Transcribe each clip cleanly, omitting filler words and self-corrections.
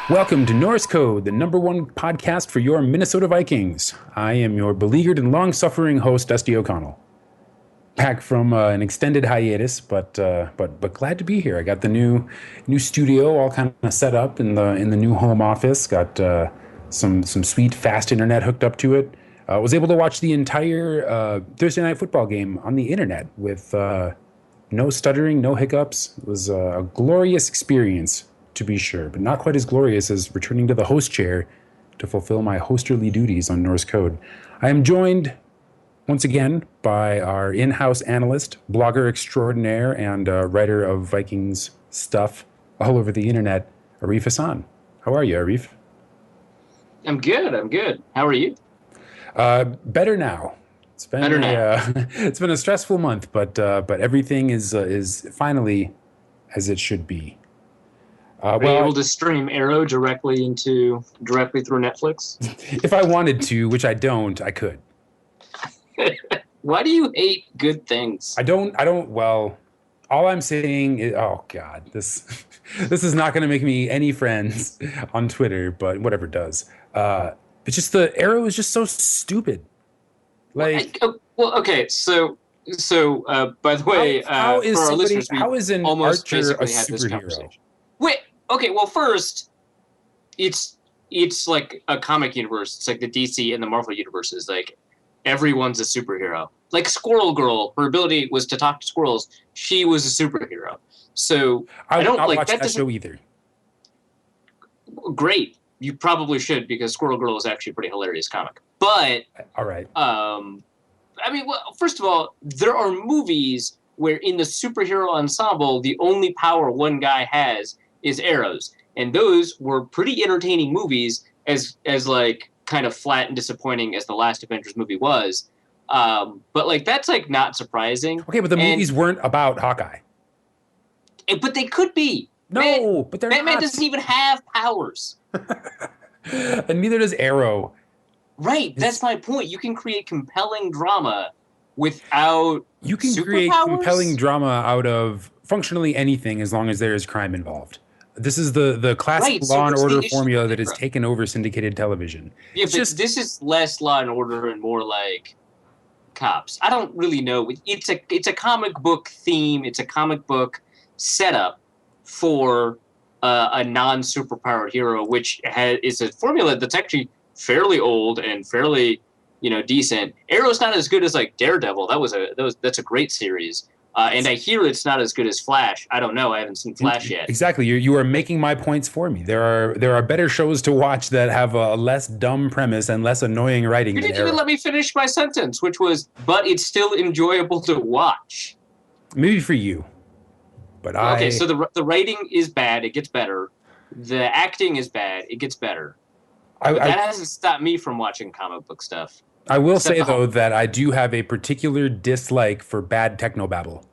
Welcome to Norse Code, the #1 podcast for your Minnesota Vikings. I am your beleaguered and long-suffering host, Dusty O'Connell. Back from an extended hiatus, but glad to be here. I got the new studio all kind of set up in the new home office. Got some sweet fast internet hooked up to it. Was able to watch the entire Thursday night football game on the internet with no stuttering, no hiccups. It was a glorious experience, to be sure, but not quite as glorious as returning to the host chair to fulfill my hosterly duties on Norse Code. I am joined once again by our in-house analyst, blogger extraordinaire, and writer of Vikings stuff all over the internet, Arif Hassan. How are you, Arif? I'm good. How are you? Better now. It's been it's been a stressful month, but everything is finally as it should be. Are you able to stream Arrow directly through Netflix? If I wanted to, which I don't, I could. Why do you hate good things? I don't. Well, all I'm saying is, oh God, this is not going to make me any friends on Twitter, but whatever does. It's just the Arrow is just so stupid. Like, okay, so by the way, for our listeners, how is an almost Archer a basically had this superhero? conversation. Wait, okay, well, first, it's like a comic universe. It's like the DC and the Marvel universes. Like, everyone's a superhero. Like Squirrel Girl, her ability was to talk to squirrels. She was a superhero. So I don't like watch that show either. Great, you probably should, because Squirrel Girl is actually a pretty hilarious comic. But all right, I mean, well, first of all, there are movies where in the superhero ensemble, the only power one guy has is arrows, and those were pretty entertaining movies, as like kind of flat and disappointing as the last Avengers movie was. But like that's like not surprising. Okay, but the movies weren't about Hawkeye. But they could be. But they're Batman not. doesn't even have powers. And neither does Arrow. Right, that's my point. You can create compelling drama without You can create compelling drama out of functionally anything as long as there is crime involved. This is the classic Law and Order formula that has taken over syndicated television. Yeah, but this is less Law and Order and more like Cops. I don't really know. It's a comic book theme. It's a comic book setup for a non-superpowered hero, which is a formula that's actually fairly old and fairly, decent. Arrow's not as good as like Daredevil. That's a great series. And I hear it's not as good as Flash. I don't know. I haven't seen Flash yet. Exactly. You are making my points for me. There are better shows to watch that have a less dumb premise and less annoying writing. You didn't even let me finish my sentence, which was, but it's still enjoyable to watch. Maybe for you, but Okay, so the writing is bad. It gets better. The acting is bad. It gets better. That hasn't stopped me from watching comic book stuff. I will say, though, that I do have a particular dislike for bad technobabble.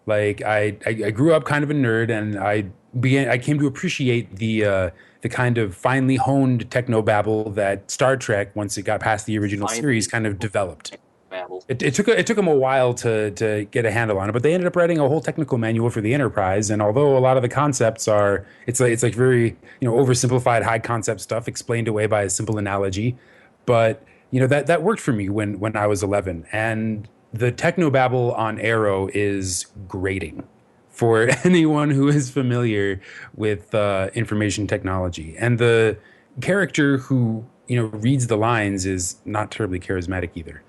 Like, I grew up kind of a nerd, and I came to appreciate the kind of finely honed technobabble that Star Trek, once it got past the original series, kind of developed. It took them a while to get a handle on it, but they ended up writing a whole technical manual for the Enterprise. And although a lot of the concepts are, it's like very oversimplified high concept stuff explained away by a simple analogy, but that worked for me when I was 11. And the technobabble on Arrow is grating for anyone who is familiar with information technology. And the character who reads the lines is not terribly charismatic either.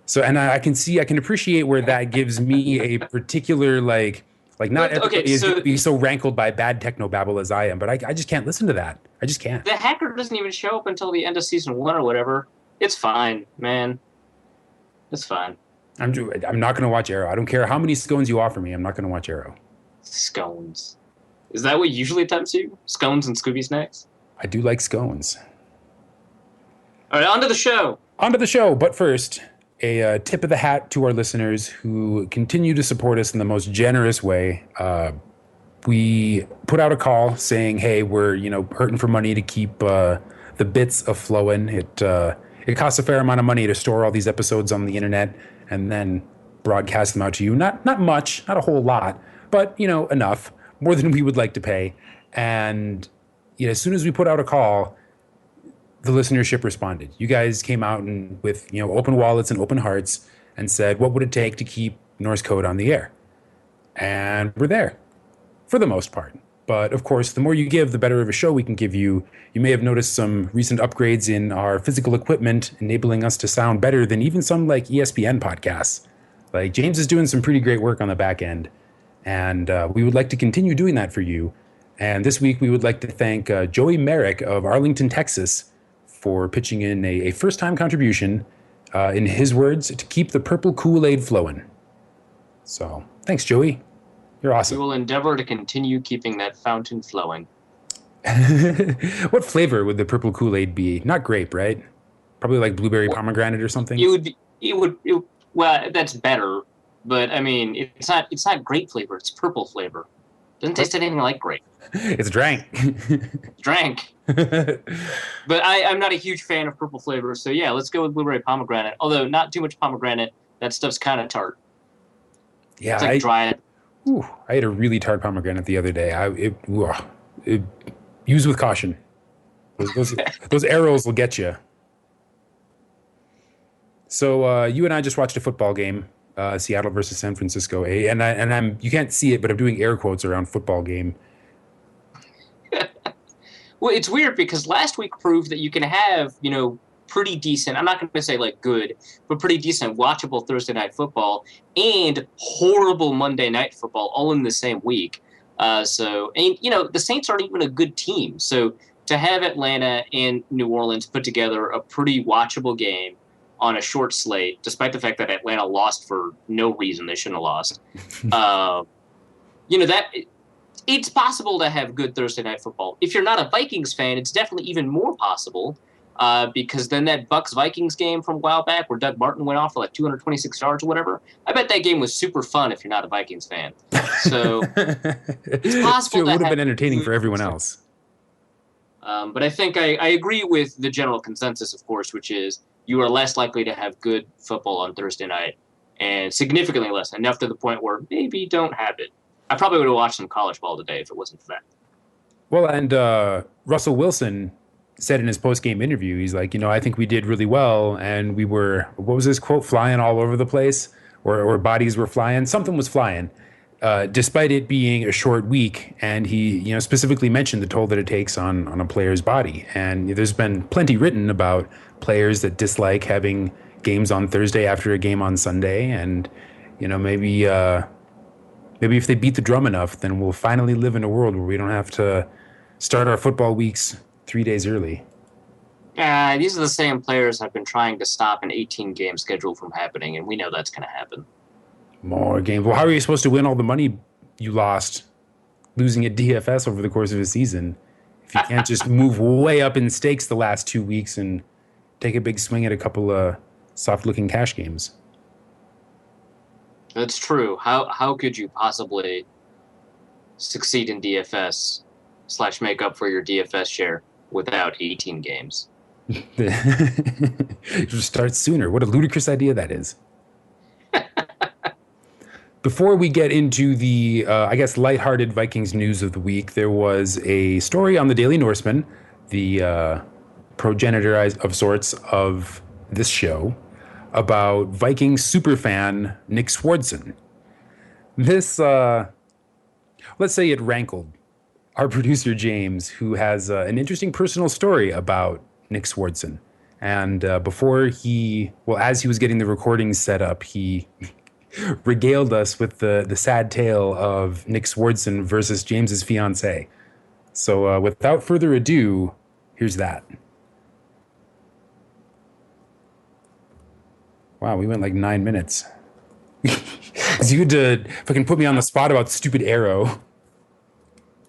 So, and I can appreciate where that gives me a particular like not everybody is going to be so rankled by bad technobabble as I am, but I just can't listen to that. I just can't. The hacker doesn't even show up until the end of season 1 or whatever. It's fine, man. It's fine. I'm not going to watch Arrow. I don't care how many scones you offer me. I'm not going to watch Arrow. Scones. Is that what usually tempts you? Scones and Scooby snacks? I do like scones. All right, on to the show. But first, a tip of the hat to our listeners who continue to support us in the most generous way. We put out a call saying, hey, we're hurting for money to keep the bits of flowing. It costs a fair amount of money to store all these episodes on the internet and then broadcast them out to you. Not much, not a whole lot, but enough, more than we would like to pay. And as soon as we put out a call, the listenership responded. You guys came out and with open wallets and open hearts and said, what would it take to keep Norse Code on the air? And we're there for the most part. But of course, the more you give, the better of a show we can give you. You may have noticed some recent upgrades in our physical equipment, enabling us to sound better than even some like ESPN podcasts. Like James is doing some pretty great work on the back end, and we would like to continue doing that for you. And this week, we would like to thank Joey Merrick of Arlington, Texas, for pitching in a first-time contribution, in his words, to keep the purple Kool-Aid flowing. So, thanks, Joey. You're awesome. We will endeavor to continue keeping that fountain flowing. What flavor would the purple Kool-Aid be? Not grape, right? Probably like blueberry pomegranate or something. Well, that's better, but I mean, it's not grape flavor. It's purple flavor. Doesn't taste anything like grape. It's drank. Drank. But I'm not a huge fan of purple flavor, so yeah, let's go with blueberry pomegranate. Although not too much pomegranate. That stuff's kind of tart. Yeah, it's like dry. I had a really tart pomegranate the other day. Use with caution. Those arrows will get you. So you and I just watched a football game, Seattle versus San Francisco, and you can't see it, but I'm doing air quotes around football game. Well, it's weird because last week proved that you can have pretty decent, I'm not going to say like good, but pretty decent watchable Thursday night football and horrible Monday night football all in the same week. The Saints aren't even a good team. So to have Atlanta and New Orleans put together a pretty watchable game on a short slate, despite the fact that Atlanta lost for no reason, they shouldn't have lost. It's possible to have good Thursday night football. If you're not a Vikings fan, it's definitely even more possible. Because then that Bucs-Vikings game from a while back where Doug Martin went off for like 226 yards or whatever, I bet that game was super fun if you're not a Vikings fan. So it's possible it would have been entertaining for everyone else. But I think I agree with the general consensus, of course, which is you are less likely to have good football on Thursday night and significantly less, enough to the point where maybe you don't have it. I probably would have watched some college ball today if it wasn't for that. Well, and Russell Wilson said in his post-game interview, he's like, I think we did really well, and we were, what was his quote, flying all over the place, or bodies were flying, something was flying, despite it being a short week, and he, specifically mentioned the toll that it takes on a player's body, and there's been plenty written about players that dislike having games on Thursday after a game on Sunday, and, maybe if they beat the drum enough, then we'll finally live in a world where we don't have to start our football weeks 3 days early. These are the same players that have been trying to stop an 18-game schedule from happening, and we know that's going to happen. More games. Well, how are you supposed to win all the money you lost losing at DFS over the course of a season if you can't just move way up in stakes the last 2 weeks and take a big swing at a couple of soft-looking cash games? That's true. How could you possibly succeed in DFS / make up for your DFS share without 18 games? Just start sooner. What a ludicrous idea that is. Before we get into the, lighthearted Vikings news of the week, there was a story on the Daily Norseman, the progenitor of sorts of this show, about Viking superfan Nick Swardson. This, let's say it rankled our producer, James, who has an interesting personal story about Nick Swardson. And as he was getting the recordings set up, he regaled us with the sad tale of Nick Swardson versus James's fiancée. So without further ado, here's that. Wow, we went like 9 minutes. You had to fucking put me on the spot about stupid Arrow.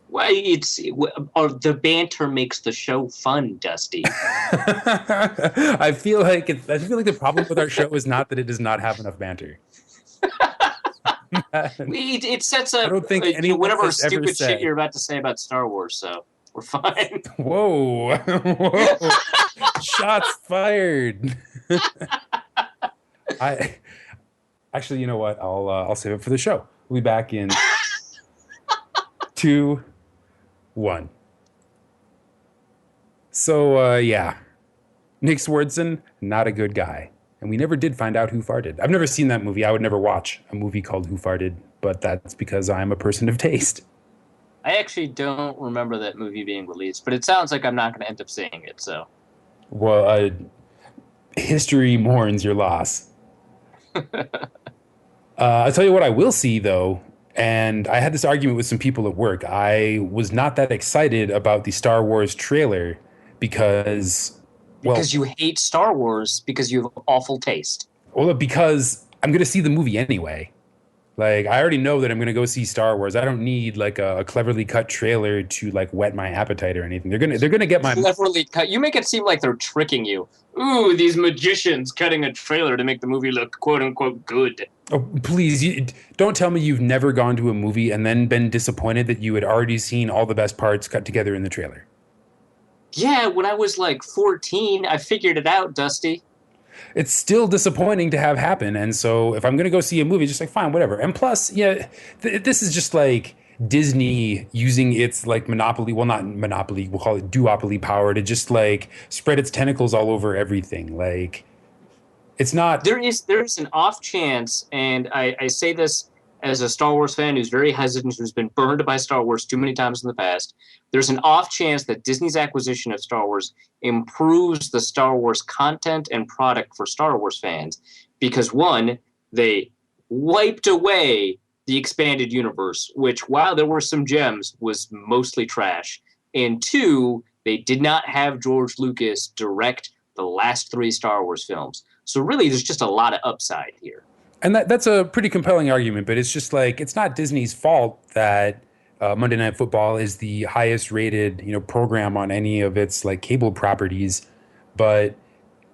Well, the banter makes the show fun, Dusty. I feel like the problem with our show is not that it does not have enough banter. It sets up I don't think whatever stupid shit you're about to say about Star Wars. So We're fine. Whoa. Whoa. Shots fired. I actually, you know what? I'll save it for the show. We'll be back in 2, 1. So yeah, Nick Swardson, not a good guy. And we never did find out who farted. I've never seen that movie. I would never watch a movie called Who Farted, but that's because I'm a person of taste. I actually don't remember that movie being released, but it sounds like I'm not going to end up seeing it. So, Well, history mourns your loss. I'll tell you what I will see, though, and I had this argument with some people at work. I was not that excited about the Star Wars trailer because, well, because you hate Star Wars because you have awful taste. because I'm going to see the movie anyway. Like, I already know that I'm going to go see Star Wars. I don't need like a cleverly cut trailer to like whet my appetite or anything. They're gonna get my Cleverly cut. You make it seem like they're tricking you. Ooh, these magicians cutting a trailer to make the movie look quote unquote good. Oh, please, don't tell me you've never gone to a movie and then been disappointed that you had already seen all the best parts cut together in the trailer. Yeah, when I was like 14, I figured it out, Dusty. It's still disappointing to have happen. And so if I'm going to go see a movie, just like, fine, whatever. And plus, yeah, this is just like Disney using its like monopoly, well, not monopoly, we'll call it duopoly power to just like spread its tentacles all over everything. Like, it's not. There's an off chance, and I say this as a Star Wars fan who's very hesitant, who's been burned by Star Wars too many times in the past. There's an off chance that Disney's acquisition of Star Wars improves the Star Wars content and product for Star Wars fans because one, they wiped away the expanded universe, which while there were some gems, was mostly trash. And two, they did not have George Lucas direct the last 3 Star Wars films. So really, there's just a lot of upside here. And that's a pretty compelling argument, but it's just like, it's not Disney's fault that Monday Night Football is the highest rated, program on any of its like cable properties. But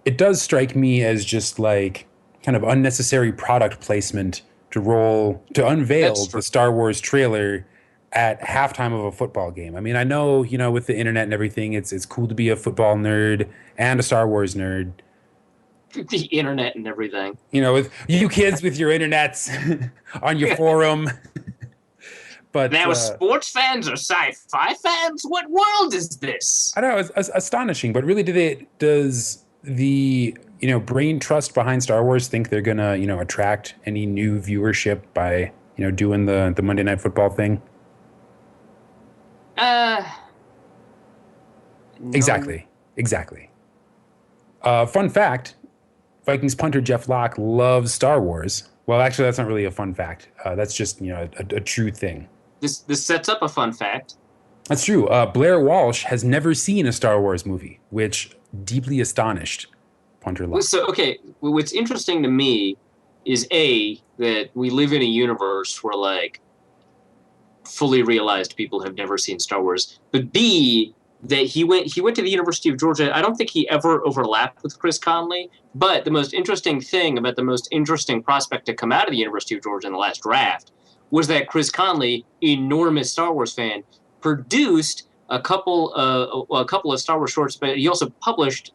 it does strike me as just like kind of unnecessary product placement to unveil the Star Wars trailer at halftime of a football game. I mean, I know, with the internet and everything, it's cool to be a football nerd and a Star Wars nerd. The internet and everything. With you kids with your internets on your forum. But now, sports fans or sci-fi fans, what world is this? I don't know. It's astonishing, but really, does the brain trust behind Star Wars think they're gonna attract any new viewership by doing the Monday Night Football thing? No. Exactly. Fun fact. Vikings punter Jeff Locke loves Star Wars. Well, actually, that's not really a fun fact. That's just a true thing. This sets up a fun fact. That's true. Blair Walsh has never seen a Star Wars movie, which deeply astonished punter Locke. So, okay, what's interesting to me is that we live in a universe where like fully realized people have never seen Star Wars, but B, that he went to the University of Georgia. I don't think he ever overlapped with Chris Conley, but the most interesting thing about the most interesting prospect to come out of the University of Georgia in the last draft was that Chris Conley, enormous Star Wars fan, produced a couple of Star Wars shorts, but he also published,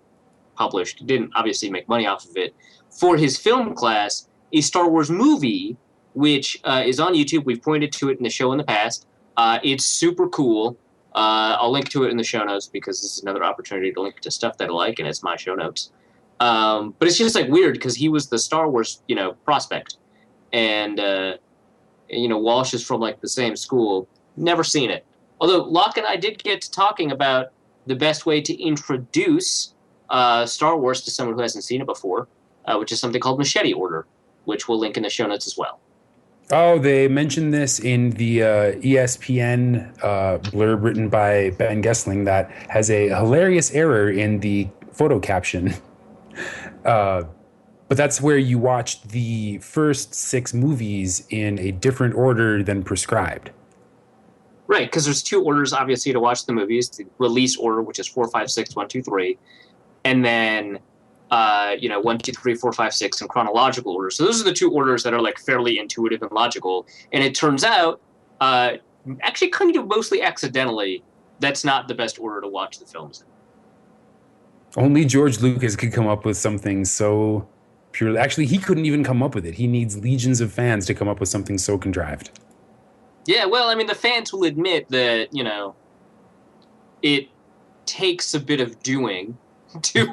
didn't obviously make money off of it, for his film class, a Star Wars movie, which is on YouTube. We've pointed to it in the show in the past. It's super cool. I'll link to it in the show notes because this is another opportunity to link to stuff that I like, and it's my show notes. But it's just like weird because he was the Star Wars, prospect, and Walsh is from like the same school. Never seen it. Although Locke and I did get to talking about the best way to introduce Star Wars to someone who hasn't seen it before, which is something called Machete Order, which we'll link in the show notes as well. Oh, they mentioned this in the ESPN blurb written by Ben Gessling that has a hilarious error in the photo caption. But that's where you watch the first 6 movies in a different order than prescribed. Right, because there's 2 orders, obviously, to watch the movies. The release order, which is 4, 5, 6, 1, 2, 3. And then 1, 2, 3, 4, 5, 6 in chronological order. So those are the 2 orders that are like fairly intuitive and logical. And it turns out, actually kind of mostly accidentally, That's not the best order to watch the films in. Only George Lucas could come up with something so purely. Actually, he couldn't even come up with it. He needs legions of fans to come up with something so contrived. Yeah, well, I mean, the fans will admit that, it takes a bit of doing to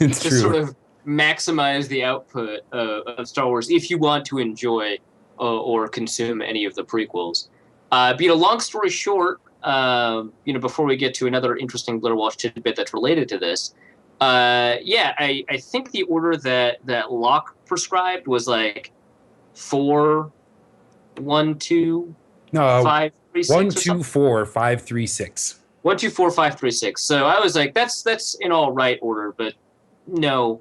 It's sort true. of maximize the output of Star Wars if you want to enjoy or consume any of the prequels. Long story short, before we get to another interesting Blair Walsh tidbit that's related to this, I think the order that Locke prescribed was like 4, 1, 2, No, 5, 3, 6 one, or two, something. 4, 5, 3, 6. 1, 2, 4, 5, 3, 6. So I was like, that's in all right order, but no,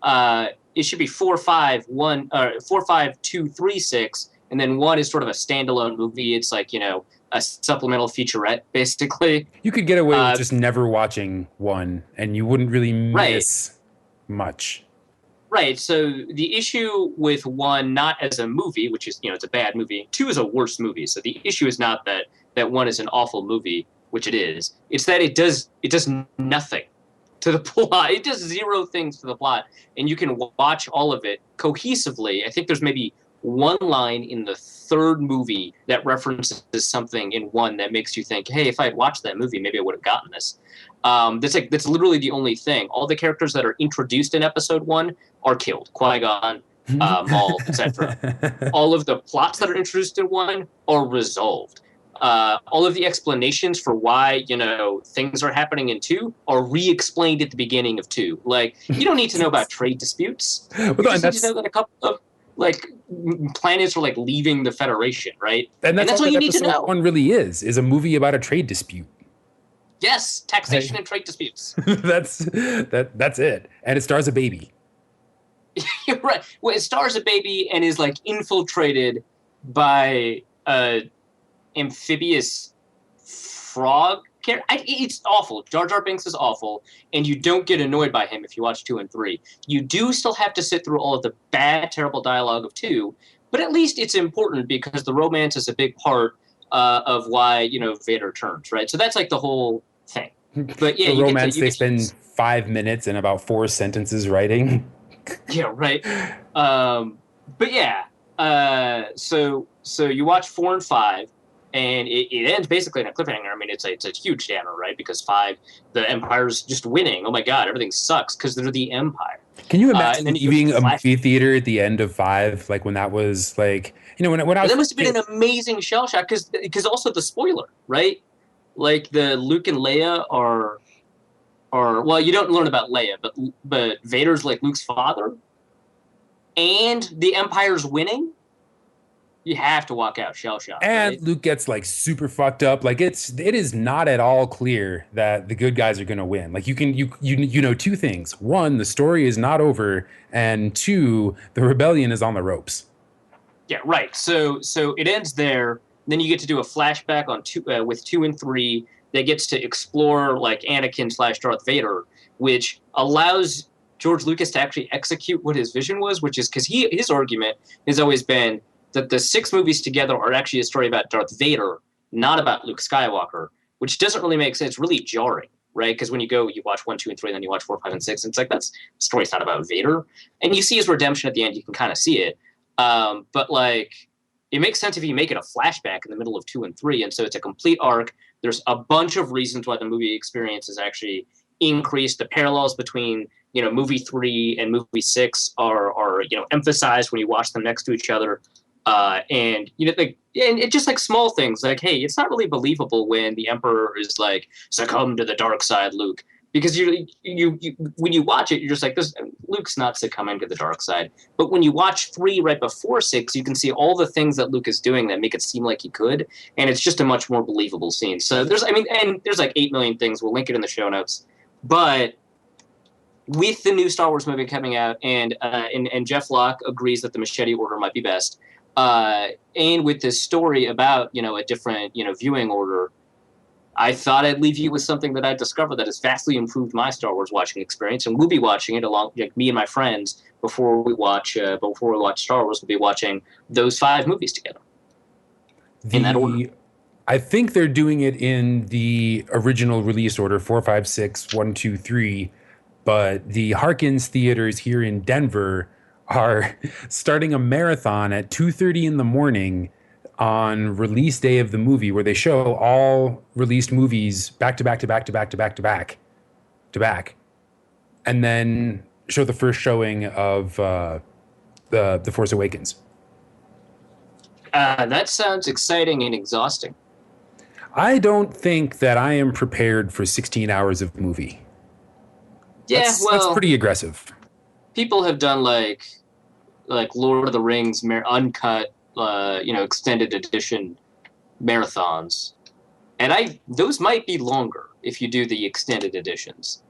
it should be 4, 5, 1, 4, 5, 2, 3, 6, and then one is sort of a standalone movie. It's like a supplemental featurette, basically. You could get away with Uh, just never watching one, and you wouldn't really right, miss much. right. So the issue with one, not as a movie, which is it's a bad movie. Two is a worse movie. So the issue is not that one is an awful movie, which it is. It's that it does nothing to the plot. It does zero things to the plot, and you can watch all of it cohesively. I think there's maybe one line in the third movie that references something in one that makes you think, "Hey, if I had watched that movie, maybe I would have gotten this." That's literally the only thing. All the characters that are introduced in Episode One are killed: Qui-Gon, Maul, etc. All of the plots that are introduced in one are resolved. All of the explanations for why things are happening in two are re-explained at the beginning of two. Like, you don't need to know about trade disputes. Well, You and just need to know that a couple of like planets are like leaving the Federation, right? And that's that's all all that you need to episode know. one really is a movie about a trade dispute. Yes, taxation Like, and trade disputes. that's it, and it stars a baby. You're right. Well, it stars a baby and is like infiltrated by a amphibious frog character. It's awful. Jar Jar Binks is awful, and you don't get annoyed by him if you watch 2 and 3. You do still have to sit through all of the bad, terrible dialogue of 2, but at least it's important because the romance is a big part of why Vader turns, right? So that's like the whole thing. But yeah, The you get to romance you they get to spend 5 minutes and about 4 sentences writing. yeah, right. Um, but yeah, so you watch 4 and 5, and it ends basically in a cliffhanger. I mean, it's a huge downer, right? Because 5, the Empire's just winning. Oh my God, everything sucks because they're the Empire. Can you And imagine then you go to leaving a Flash. movie theater at the end of 5, like when that was like, when I was That a must have been kid? an amazing shell shock because also the spoiler, right? Like the Luke and Leia are well, you don't learn about Leia, but Vader's like Luke's father, and the Empire's winning. You have to walk out shell shocked, And right? Luke gets like super fucked up. Like it is not at all clear that the good guys are going to win. Like you know two things. One, the story is not over, and two, the rebellion is on the ropes. Yeah, right. So it ends there. Then you get to do a flashback on with 2 and 3 that gets to explore like Anakin slash Darth Vader, which allows George Lucas to actually execute what his vision was, which is because his argument has always been that the 6 movies together are actually a story about Darth Vader, not about Luke Skywalker, which doesn't really make sense. It's really jarring, right? Because when you watch 1, 2, and 3, and then you watch 4, 5, and 6, and it's like the story's not about Vader, and you see his redemption at the end. You can kind of see it, but like it makes sense if you make it a flashback in the middle of 2 and 3, and so it's a complete arc. There's a bunch of reasons why the movie experience is actually increased. The parallels between movie 3 and movie 6 are emphasized when you watch them next to each other. And and it just like small things like, hey, it's not really believable when the Emperor is like succumb to the dark side, Luke, because you when you watch it, you're just like, this Luke's not succumbing to the dark side. But when you watch 3 right before 6, you can see all the things that Luke is doing that make it seem like he could, and it's just a much more believable scene. So there's like 8 million things. We'll link it in the show notes, but with the new Star Wars movie coming out, and Jeff Locke agrees that the Machete Order might be best, and with this story about a different viewing order, I thought I'd leave you with something that I discovered that has vastly improved my Star Wars watching experience, and we'll be watching it along, like me and my friends, before we watch Star Wars. We'll be watching those 5 movies together in that order. The I think they're doing it in the original release order, 4, 5, 6, 1, 2, 3. But the Harkins theaters here in Denver are starting a marathon at 2:30 in the morning on release day of the movie, where they show all released movies back to back to back to back to back to back to back, and then show the first showing of the Force Awakens. That sounds exciting and exhausting. I don't think that I am prepared for 16 hours of movie. Yeah, That's well, pretty aggressive. people have done like Lord of the Rings uncut, extended edition marathons, and those might be longer if you do the extended editions.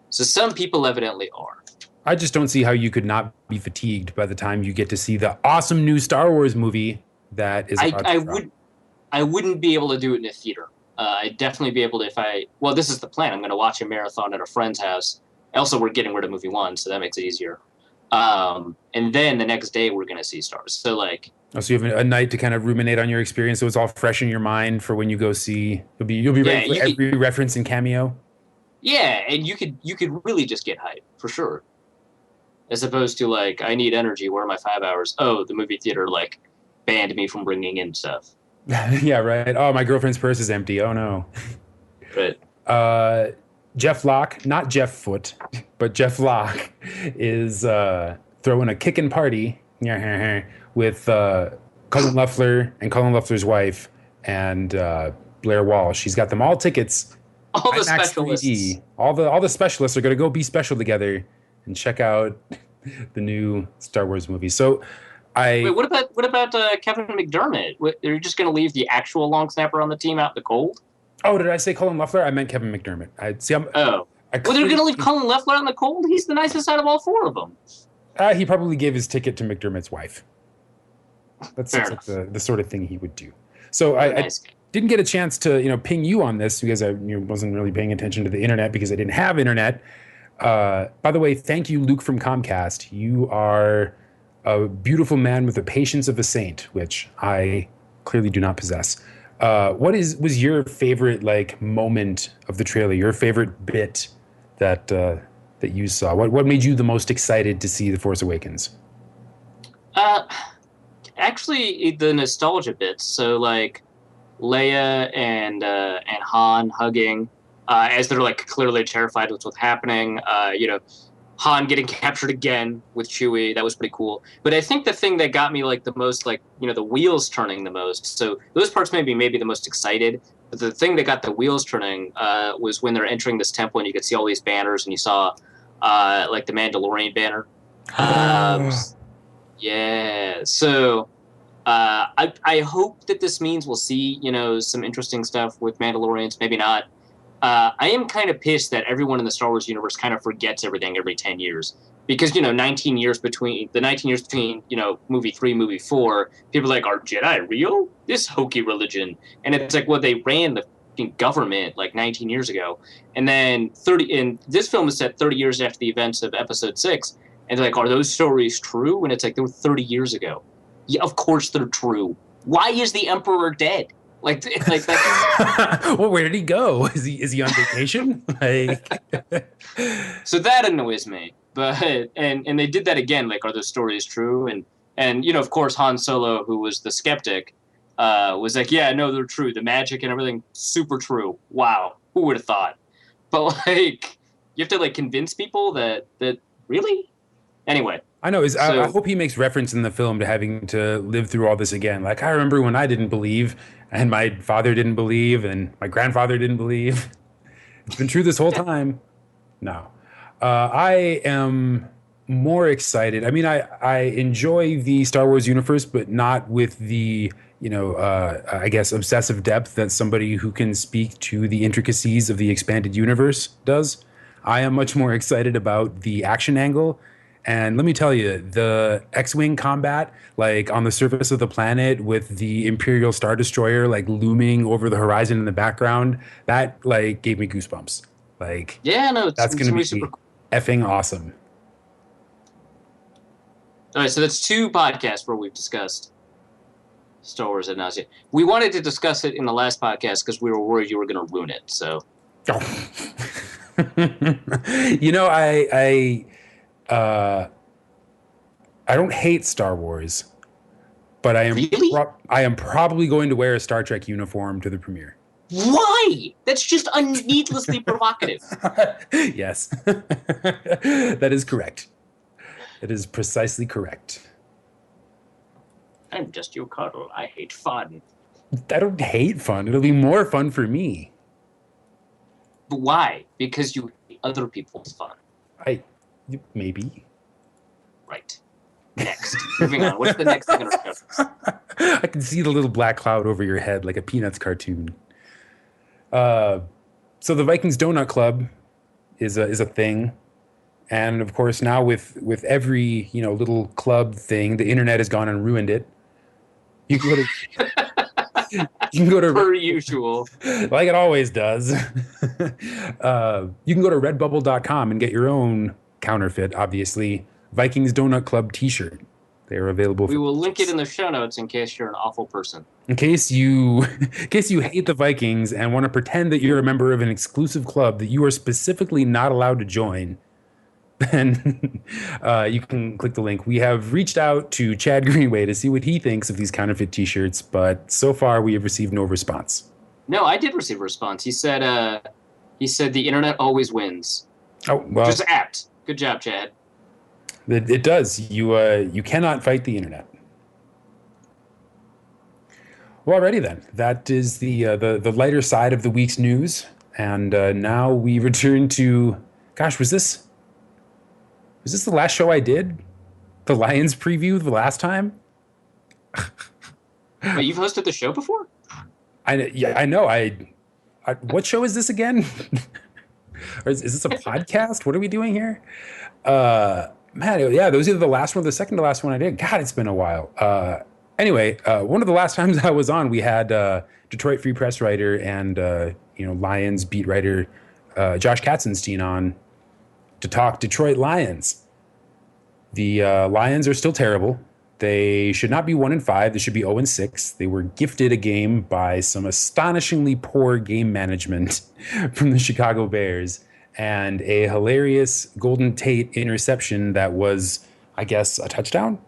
So some people evidently are. I just don't see how you could not be fatigued by the time you get to see the awesome new Star Wars movie that is I about I to drop. would I wouldn't be able to do it in a theater. I'd definitely be able to if I. Well, this is the plan. I'm going to watch a marathon at a friend's house. Also, we're getting rid of movie one, so that makes it easier. And then the next day we're going to see stars. So like, Oh, so you have a night to kind of ruminate on your experience, so it's all fresh in your mind for when you go see. You'll be ready yeah, for you could, every reference and cameo. yeah, and you could really just get hyped for sure. As opposed to like, I need energy. Where are my 5 hours? Oh, the movie theater like banned me from bringing in stuff. Yeah, right. Oh, my girlfriend's purse is empty. Oh no. But Uh, Jeff Locke, not Jeff Foot, but Jeff Locke is throwing a kickin' party with Colin Luffler and Colin Luffler's wife and Blair Walsh. She's got them all tickets. all the IMAX specialists. 3D. All the specialists are going to go be special together and check out the new Star Wars movie. So Wait, I what about Kevin McDermott? Are you just going to leave the actual long snapper on the team out in the cold? oh, did I say Colin Luffler? I meant Kevin McDermott. I see. Oh, I well, they're going clearly, to leave Colin Leffler out in the cold. He's the nicest out of all four of them. he probably gave his ticket to McDermott's wife. That Fair seems like enough. the sort of thing he would do. So What a I nice guy. didn't get a chance to ping you on this because I wasn't really paying attention to the internet because I didn't have internet. By the way, thank you, Luke from Comcast. You are a beautiful man with the patience of a saint, which I clearly do not possess. Was your favorite like moment of the trailer? Your favorite bit that you saw? What made you the most excited to see The Force Awakens? Uh, Actually, the nostalgia bits. So like Leia and Han hugging as they're like clearly terrified with what's happening. Han getting captured again with Chewie. That was pretty cool. But I think the thing that got me like the most, like the wheels turning the most. So those parts made me maybe the most excited. But the thing that got the wheels turning was when they're entering this temple and you could see all these banners and you saw like the Mandalorian banner. Um, yeah. So I hope that this means we'll see some interesting stuff with Mandalorians. Maybe not. I am kind of pissed that everyone in the Star Wars universe kind of forgets everything every 10 years. Because, 19 years between, movie three, movie four, people are like, are Jedi real? This hokey religion. And it's like, well, they ran the government like 19 years ago. And then and this film is set 30 years after the events of episode six. And they're like, are those stories true? And it's like, they were 30 years ago. Yeah, of course they're true. Why is the Emperor dead? Like that. Well, where did he go? Is he on vacation? Like, So that annoys me. But and they did that again. Like, are those stories true? And of course, Han Solo, who was the skeptic, was like, yeah, no, they're true. The magic and everything, super true. Wow, who would have thought? But like, you have to like convince people that really. Anyway, I know. I so hope he makes reference in the film to having to live through all this again. Like, I remember when I didn't believe, and my father didn't believe, and my grandfather didn't believe. It's been true this whole time. No. I am more excited. I mean, I enjoy the Star Wars universe, but not with the, I guess, obsessive depth that somebody who can speak to the intricacies of the expanded universe does. I am much more excited about the action angle. And let me tell you, the X-Wing combat, like on the surface of the planet with the Imperial Star Destroyer, like looming over the horizon in the background, that like gave me goosebumps. Like, yeah, no, that's it's going gonna be to super be cool. effing awesome. All right, so that's two podcasts where we've discussed Star Wars ad nauseam. We wanted to discuss it in the last podcast because we were worried you were going to ruin it. So, Oh. You know, uh, I don't hate Star Wars, but really? I am probably going to wear a Star Trek uniform to the premiere. Why? That's just needlessly provocative. Yes, that is correct. That is precisely correct. I'm just your cuddle. I hate fun. I don't hate fun. It'll be more fun for me. But why? Because you hate other people's fun. I maybe. Right. Next. Moving on. What's the next thing on our show? I can see the little black cloud over your head like a Peanuts cartoon. So the Vikings Donut Club is a thing, and of course now with every little club thing, the internet has gone and ruined it. You can go to you can go to Per usual. like it always does. You can go to redbubble.com and get your own counterfeit, obviously, Vikings Donut Club t-shirt. They are available. We will link it in the show notes in case you're an awful person. In case you hate the Vikings and want to pretend that you're a member of an exclusive club that you are specifically not allowed to join, then you can click the link. We have reached out to Chad Greenway to see what he thinks of these counterfeit t-shirts, but so far we have received no response. No, I did receive a response. He said the internet always wins. Oh, well. Just apt. Good job, Chad. It does. You cannot fight the internet. Well, alrighty then. That is the lighter side of the week's news, and now we return to. Gosh, was this the last show I did? The Lions preview the last time? Wait, you've hosted the show before? I know. What show is this again? Or is this a podcast? What are we doing here? Man, yeah, those are either the last one or the second to last one I did. God, it's been a while. Anyway, one of the last times I was on, we had Detroit Free Press writer and Lions beat writer Josh Katzenstein on to talk Detroit Lions. The Lions are still terrible. They should not be 1-5. They should be 0-6. They were gifted a game by some astonishingly poor game management from the Chicago Bears and a hilarious Golden Tate interception that was, I guess, a touchdown.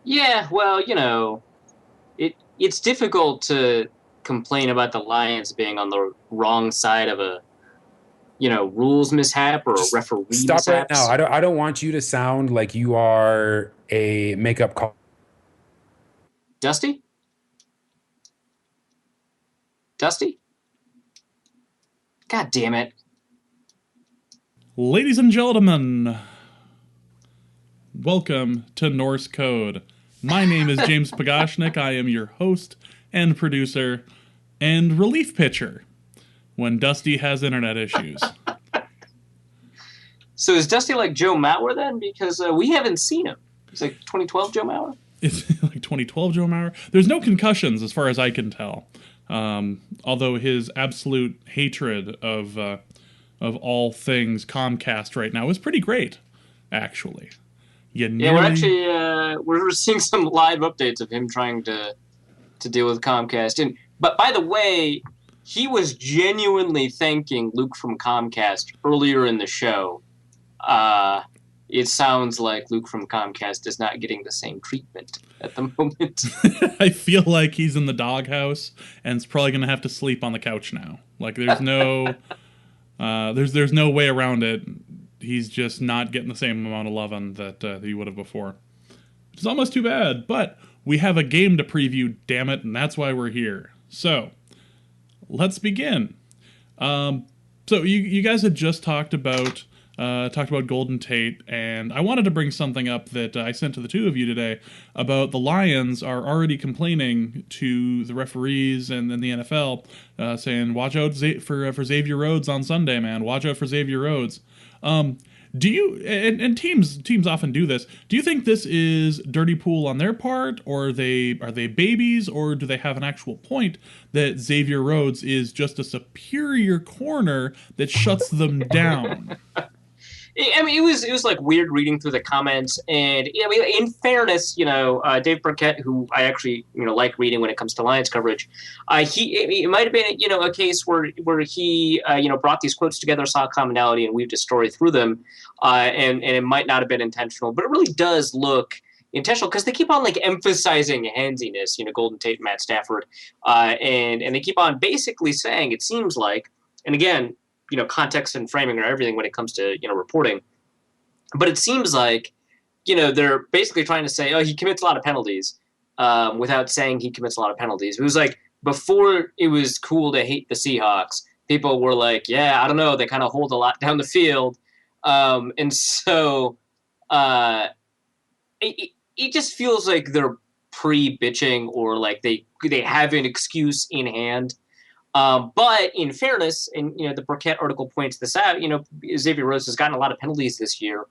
Yeah, well, it's difficult to complain about the Lions being on the wrong side of a rules mishap or a referee Stop mishap. right now. I don't want you to sound like you are a makeup call. Dusty? God damn it. Ladies and gentlemen, welcome to Norse Code. My name is James Pagashnik. I am your host and producer and relief pitcher when Dusty has internet issues. So is Dusty like Joe Mauer then? Because we haven't seen him. He's like 2012 Joe Mauer? It's like 2012 Joe Mauer. There's no concussions as far as I can tell. Although his absolute hatred of all things Comcast right now is pretty great, actually. We're seeing some live updates of him trying to deal with Comcast. But by the way, he was genuinely thanking Luke from Comcast earlier in the show. It sounds like Luke from Comcast is not getting the same treatment at the moment. I feel like he's in the doghouse and is probably going to have to sleep on the couch now. Like there's no, there's no way around it. He's just not getting the same amount of loving that he would have before. It's almost too bad, but we have a game to preview, damn it, and that's why we're here. So, let's begin. So you guys had just talked about Golden Tate, and I wanted to bring something up that I sent to the two of you today about the Lions are already complaining to the referees and then the NFL, saying, watch out for Xavier Rhodes on Sunday, man. Watch out for Xavier Rhodes. Do you, and teams often do this, do you think this is dirty pool on their part, or are they babies, or do they have an actual point that Xavier Rhodes is just a superior corner that shuts them down? I mean, it was like weird reading through the comments, and I mean, in fairness, Dave Burkett, who I actually like reading when it comes to Lions coverage, it might have been a case where he brought these quotes together, saw a commonality, and weaved a story through them, and it might not have been intentional, but it really does look intentional because they keep on like emphasizing handsiness, Golden Tate and Matt Stafford, and they keep on basically saying it seems like, and again, context and framing are everything when it comes to reporting, but it seems like they're basically trying to say, oh, he commits a lot of penalties, without saying he commits a lot of penalties. It was like before it was cool to hate the Seahawks, people were like, yeah, I don't know, they kind of hold a lot down the field, and so it just feels like they're pre-bitching or like they have an excuse in hand. But in fairness, and the Burkett article points this out, Xavier Rhodes has gotten a lot of penalties this year,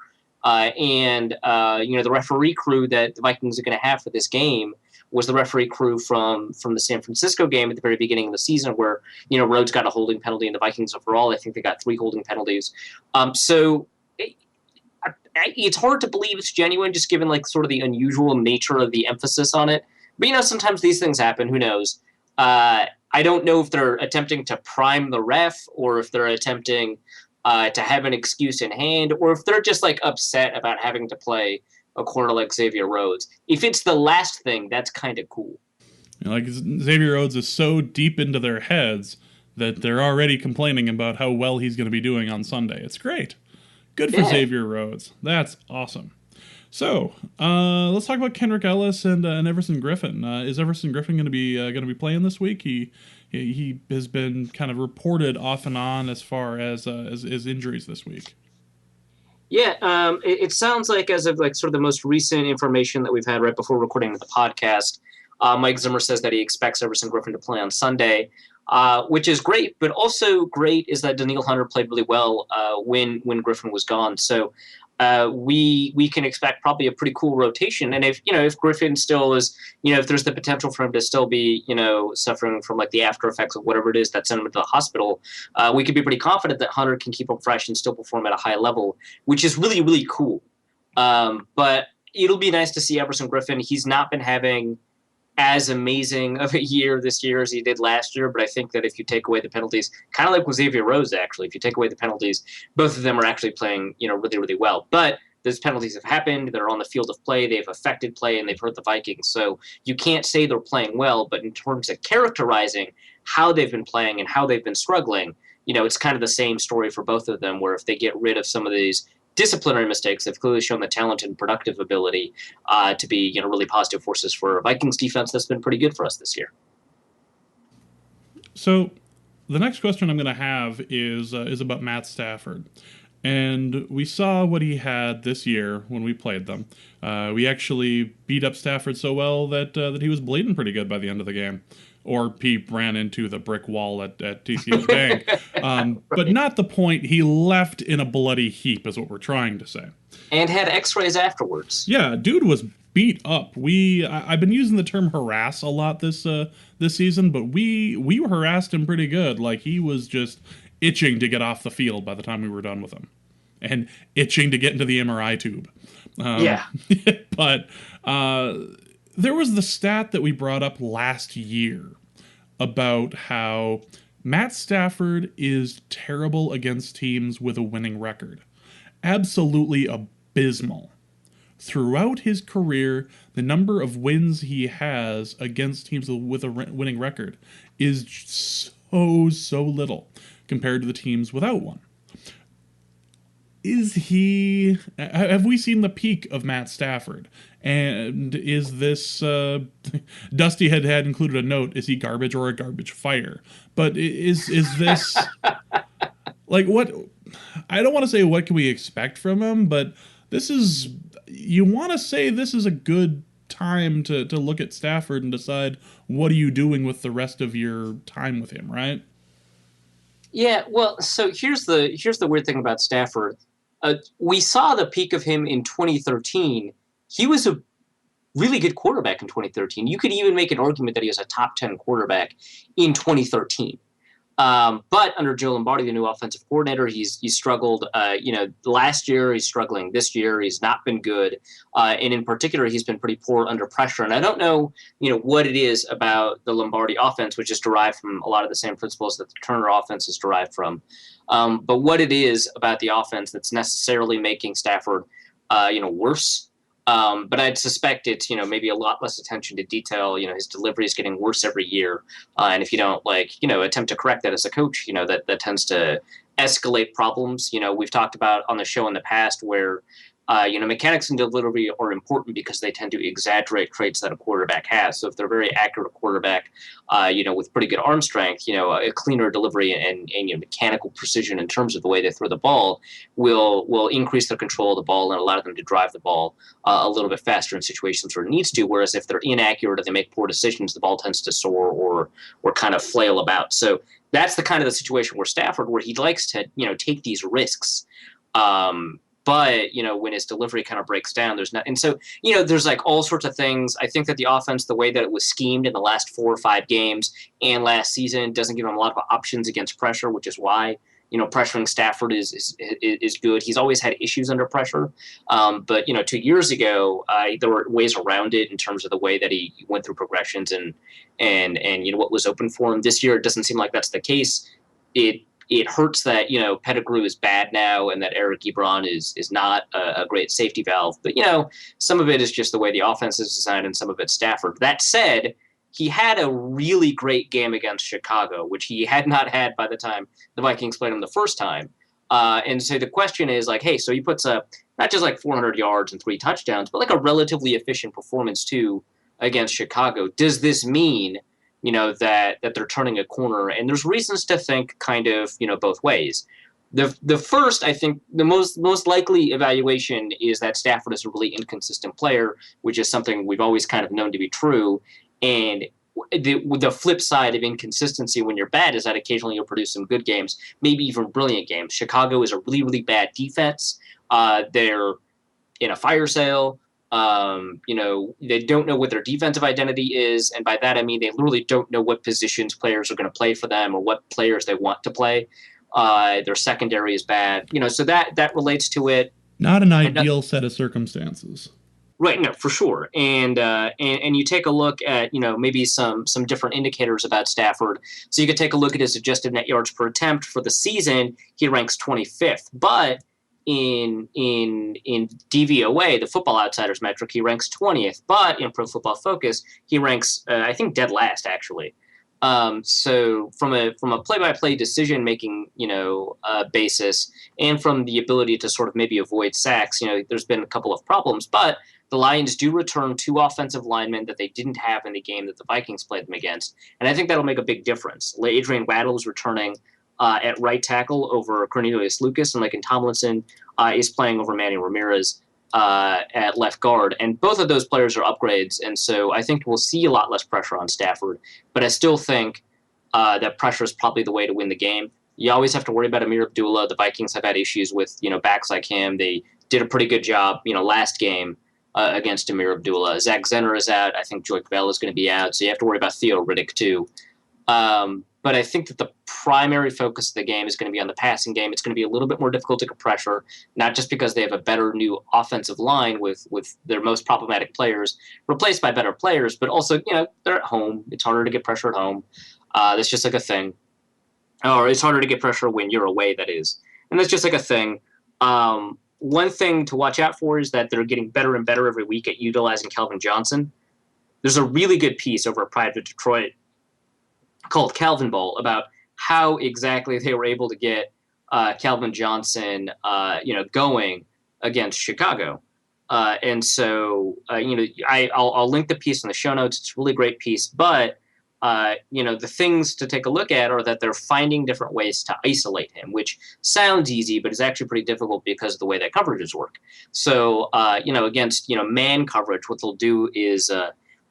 and the referee crew that the Vikings are going to have for this game was the referee crew from the San Francisco game at the very beginning of the season, where Rhodes got a holding penalty, and the Vikings overall, I think they got 3 holding penalties. So it's hard to believe it's genuine, just given like sort of the unusual nature of the emphasis on it. But sometimes these things happen. Who knows? I don't know if they're attempting to prime the ref, or if they're attempting to have an excuse in hand, or if they're just like upset about having to play a corner like Xavier Rhodes. If it's the last thing, that's kind of cool. Like Xavier Rhodes is so deep into their heads that they're already complaining about how well he's going to be doing on Sunday. It's great. Good for Xavier Rhodes. That's awesome. So let's talk about Kendrick Ellis and Everson Griffin. Is Everson Griffin going to be playing this week? He has been kind of reported off and on as far as injuries this week. Yeah, it sounds like as of like sort of the most recent information that we've had right before recording the podcast, Mike Zimmer says that he expects Everson Griffin to play on Sunday, which is great. But also great is that Daniil Hunter played really well when Griffin was gone. So we can expect probably a pretty cool rotation. And if Griffin still is, if there's the potential for him to still be, suffering from like the after effects of whatever it is that sent him to the hospital, we could be pretty confident that Hunter can keep him fresh and still perform at a high level, which is really, really cool. But it'll be nice to see Everson Griffin. He's not been having as amazing of a year this year as he did last year, but I think that if you take away the penalties, kind of like with Xavier Rhodes, actually, if you take away the penalties, both of them are actually playing, really, really well. But those penalties have happened. They're on the field of play. They've affected play, and they've hurt the Vikings. So you can't say they're playing well, but in terms of characterizing how they've been playing and how they've been struggling, it's kind of the same story for both of them, where if they get rid of some of these disciplinary mistakes, they've clearly shown the talent and productive ability to be, really positive forces for a Vikings defense that's been pretty good for us this year. So the next question I'm going to have is about Matt Stafford. And we saw what he had this year when we played them. We actually beat up Stafford so well that he was bleeding pretty good by the end of the game. Or he ran into the brick wall at TCF Bank. But not the point. He left in a bloody heap is what we're trying to say. And had x-rays afterwards. Yeah, dude was beat up. I've been using the term harass a lot this season, but we harassed him pretty good. Like, he was just itching to get off the field by the time we were done with him. And itching to get into the MRI tube. Yeah. But there was the stat that we brought up last year about how Matt Stafford is terrible against teams with a winning record. Absolutely abysmal. Throughout his career, the number of wins he has against teams with a winning record is so little compared to the teams without one. Have we seen the peak of Matt Stafford? And is this, Dusty had included a note, is he garbage or a garbage fire? But is this, like, what, I don't want to say what can we expect from him, but you want to say this is a good time to look at Stafford and decide what are you doing with the rest of your time with him, right? Yeah, well, so here's the weird thing about Stafford. We saw the peak of him in 2013. He was a really good quarterback in 2013. You could even make an argument that he was a top 10 quarterback in 2013. But under Joe Lombardi, the new offensive coordinator, he's struggled. Last year he's struggling. This year he's not been good, and in particular he's been pretty poor under pressure. And I don't know, what it is about the Lombardi offense, which is derived from a lot of the same principles that the Turner offense is derived from. But what it is about the offense that's necessarily making Stafford, worse. But I'd suspect it's, maybe a lot less attention to detail. His delivery is getting worse every year. And if you don't attempt to correct that as a coach, that tends to escalate problems. We've talked about on the show in the past where, mechanics and delivery are important because they tend to exaggerate traits that a quarterback has. So if they're a very accurate quarterback, with pretty good arm strength, a cleaner delivery and mechanical precision in terms of the way they throw the ball will increase their control of the ball and allow them to drive the ball a little bit faster in situations where it needs to. Whereas if they're inaccurate or they make poor decisions, the ball tends to soar or kind of flail about. So that's the kind of the situation where Stafford, where he likes to, take these risks. But, when his delivery kind of breaks down, there's not. And so, there's like all sorts of things. I think that the offense, the way that it was schemed in the last 4 or 5 games and last season, doesn't give him a lot of options against pressure, which is why, pressuring Stafford is good. He's always had issues under pressure. But, 2 years ago, there were ways around it in terms of the way that he went through progressions and what was open for him. This year, it doesn't seem like that's the case. It hurts that, Pettigrew is bad now and that Eric Ebron is not a great safety valve. But, some of it is just the way the offense is designed and some of it's Stafford. That said, he had a really great game against Chicago, which he had not had by the time the Vikings played him the first time. And so the question is hey, so he puts up not just 400 yards and 3 touchdowns, but a relatively efficient performance too against Chicago. Does this mean that they're turning a corner? And there's reasons to think kind of, both ways. The first, I think, the most likely evaluation is that Stafford is a really inconsistent player, which is something we've always kind of known to be true. And the flip side of inconsistency when you're bad is that occasionally you'll produce some good games, maybe even brilliant games. Chicago is a really, really bad defense. They're in a fire sale. They don't know what their defensive identity is. And by that, I mean, they literally don't know what positions players are going to play for them or what players they want to play. Their secondary is bad, so that relates to it. Not an ideal set of circumstances. Right. No, for sure. And you take a look at, maybe some different indicators about Stafford. So you could take a look at his adjusted net yards per attempt for the season. He ranks 25th, but in DVOA, the Football Outsiders metric, he ranks 20th, but in Pro Football Focus, he ranks, I think, dead last, actually. So from a play-by-play decision-making, basis, and from the ability to sort of maybe avoid sacks, there's been a couple of problems, but the Lions do return 2 offensive linemen that they didn't have in the game that the Vikings played them against, and I think that'll make a big difference. Adrian Waddle is returning at right tackle over Cornelius Lucas, and Tomlinson is playing over Manny Ramirez at left guard. And both of those players are upgrades, and so I think we'll see a lot less pressure on Stafford. But I still think that pressure is probably the way to win the game. You always have to worry about Amir Abdullah. The Vikings have had issues with backs like him. They did a pretty good job last game against Amir Abdullah. Zach Zenner is out. I think Joy Bell is going to be out, so you have to worry about Theo Riddick too. But I think that the primary focus of the game is going to be on the passing game. It's going to be a little bit more difficult to get pressure, not just because they have a better new offensive line with their most problematic players replaced by better players, but also, they're at home. It's harder to get pressure at home. That's just a thing. Or it's harder to get pressure when you're away, that is. And that's just a thing. One thing to watch out for is that they're getting better and better every week at utilizing Calvin Johnson. There's a really good piece over at Private Detroit called Calvin Ball about how exactly they were able to get Calvin Johnson, going against Chicago. And so, I'll link the piece in the show notes. It's a really great piece. But, the things to take a look at are that they're finding different ways to isolate him, which sounds easy, but is actually pretty difficult because of the way that coverages work. So, against, man coverage, what they'll do is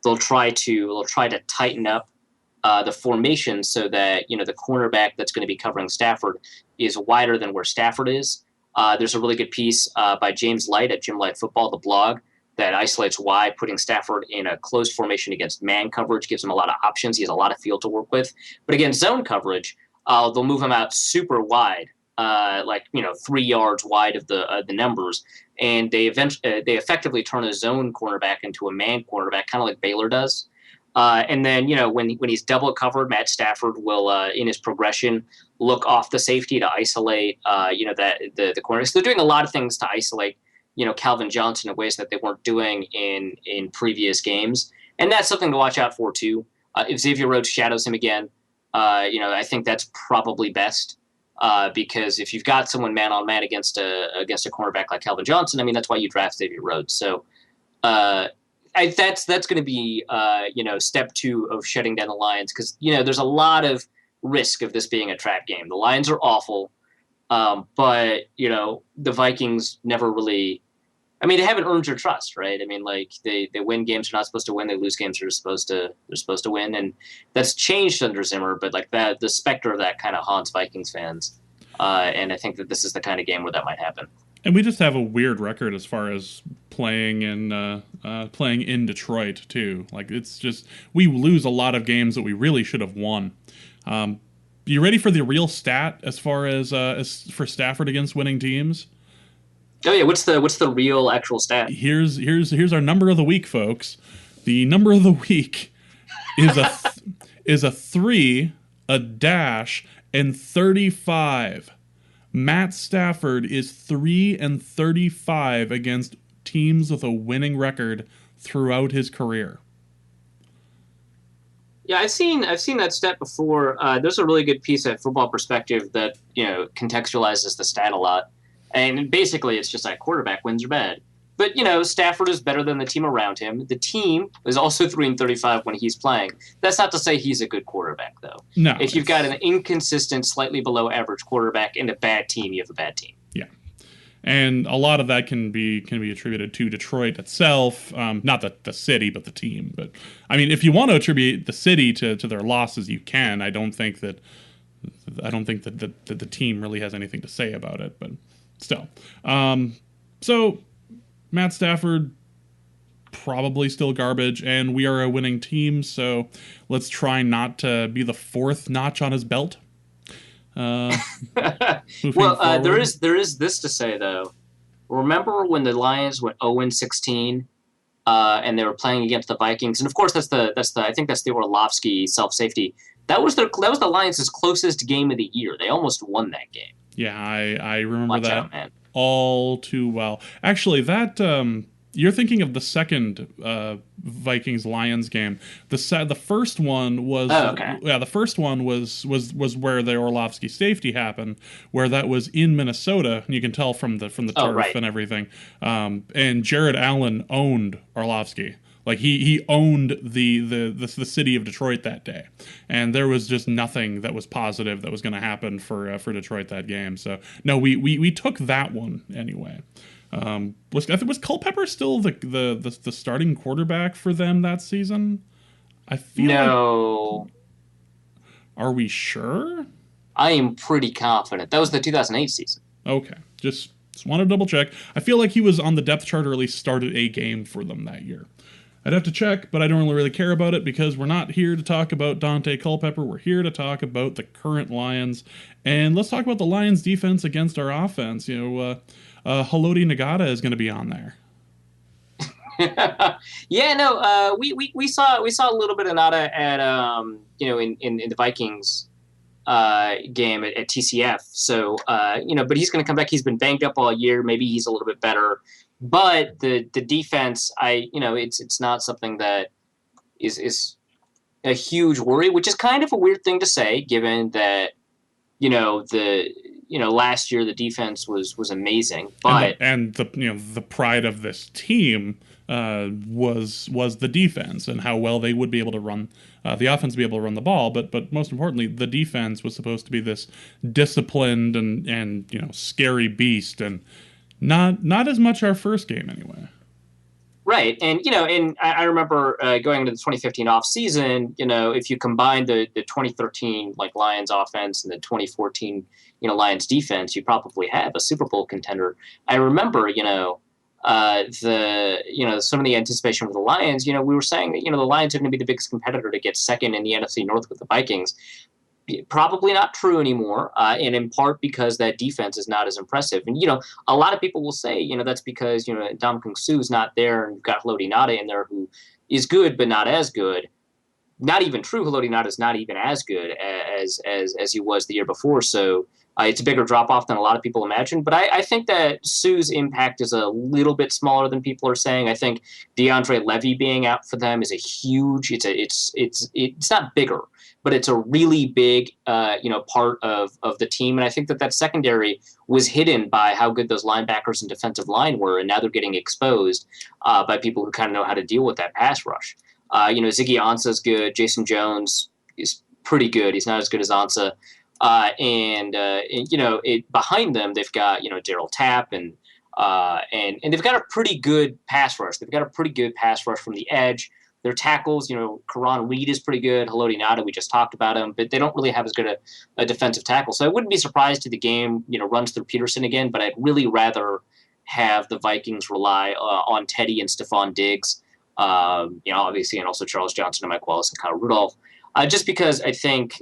they'll try to tighten up the formation so that, the cornerback that's going to be covering Stafford is wider than where Stafford is. There's a really good piece by James Light at Jim Light Football, the blog, that isolates why putting Stafford in a closed formation against man coverage gives him a lot of options. He has a lot of field to work with. But against zone coverage, they'll move him out super wide, 3 yards wide of the numbers, and they effectively turn a zone cornerback into a man cornerback, kind of like Baylor does. And then, when he's double covered, Matt Stafford will, in his progression, look off the safety to isolate, the corner. So they're doing a lot of things to isolate, Calvin Johnson in ways that they weren't doing in previous games. And that's something to watch out for, too. If Xavier Rhodes shadows him again, I think that's probably best. Because if you've got someone man on man against a cornerback like Calvin Johnson, I mean, that's why you draft Xavier Rhodes. So, that's going to be step 2 of shutting down the Lions, because there's a lot of risk of this being a trap game. The Lions are awful, but the Vikings never really. I mean, they haven't earned your trust, right? I mean, like they win games they're not supposed to win, they lose games they're supposed to win, and that's changed under Zimmer. But like that, the specter of that kind of haunts Vikings fans, and I think that this is the kind of game where that might happen. And we just have a weird record as far as playing in Detroit too. Like it's just we lose a lot of games that we really should have won. You ready for the real stat as far as for Stafford against winning teams? Oh yeah, what's the real actual stat? Here's our number of the week, folks. The number of the week is a 3, a dash, and 35. Matt Stafford is 3-35 against teams with a winning record throughout his career. Yeah, I've seen that stat before. There's a really good piece at Football Perspective that contextualizes the stat a lot, and basically it's just like quarterback wins are bad. But Stafford is better than the team around him. The team is also 3-35 when he's playing. That's not to say he's a good quarterback, though. No, if you've got an inconsistent, slightly below average quarterback and a bad team, you have a bad team. Yeah, and a lot of that can be attributed to Detroit itself, not the city, but the team. But I mean, if you want to attribute the city to their losses, you can. I don't think that the team really has anything to say about it, but still. So Matt Stafford, probably still garbage, and we are a winning team, so let's try not to be the 4th notch on his belt. Well, there is this to say, though. Remember when the Lions went 0-16, and they were playing against the Vikings, and of course that's the I think that's the Orlovsky self-safety. That was the Lions' closest game of the year. They almost won that game. Yeah, I remember Watch that out, man. All too well. Actually, that you're thinking of the second Vikings-Lions game. The first one was the first one was where the Orlovsky safety happened, where that was in Minnesota, and you can tell from the turf and everything. And Jared Allen owned Orlovsky. Like he owned the city of Detroit that day, and there was just nothing that was positive that was going to happen for Detroit that game. So no, we took that one anyway. Was Culpepper still the starting quarterback for them that season? I feel no. Like, are we sure? I am pretty confident that was the 2008 season. Okay, just want to double check. I feel like he was on the depth chart, or at least started a game for them that year. I'd have to check, but I don't really care about it because we're not here to talk about Dante Culpepper. We're here to talk about the current Lions. And let's talk about the Lions' defense against our offense. Haloti Nagata is going to be on there. Yeah, no, we saw a little bit of Nagata at in the Vikings game at TCF. So but he's going to come back. He's been banged up all year. Maybe he's a little bit better. But the defense, it's not something that is a huge worry, which is kind of a weird thing to say, given that last year the defense was amazing. But and the pride of this team was the defense and how well they would be able to run the offense, be able to run the ball. But most importantly, the defense was supposed to be this disciplined and scary beast, and Not as much our first game anyway. Right, and I remember going into the 2015 off season. If you combine the 2013 Lions offense and the 2014 Lions defense, you probably have a Super Bowl contender. I remember some of the anticipation for the Lions. We were saying that the Lions are going to be the biggest competitor to get second in the NFC North with the Vikings. Probably not true anymore, and in part because that defense is not as impressive. And, a lot of people will say, that's because, Ndamukong Suh's not there, and you've got Haloti Ngata in there who is good but not as good. Not even true. Haloti Ngata is not even as good as he was the year before, so it's a bigger drop-off than a lot of people imagine. But I think that Suh's impact is a little bit smaller than people are saying. I think DeAndre Levy being out for them is a huge. It's not bigger, but it's a really big part of the team. And I think that secondary was hidden by how good those linebackers and defensive line were, and now they're getting exposed by people who kind of know how to deal with that pass rush. Ziggy Ansah's good. Jason Jones is pretty good. He's not as good as Ansah. Behind them, they've got, Darryl Tapp and they've got a pretty good pass rush. They've got a pretty good pass rush from the edge. Their tackles, Karan Reed is pretty good. Haloti Ngata, we just talked about him, but they don't really have as good a defensive tackle. So I wouldn't be surprised if the game, runs through Peterson again, but I'd really rather have the Vikings rely on Teddy and Stephon Diggs, obviously, and also Charles Johnson and Mike Wallace and Kyle Rudolph, just because I think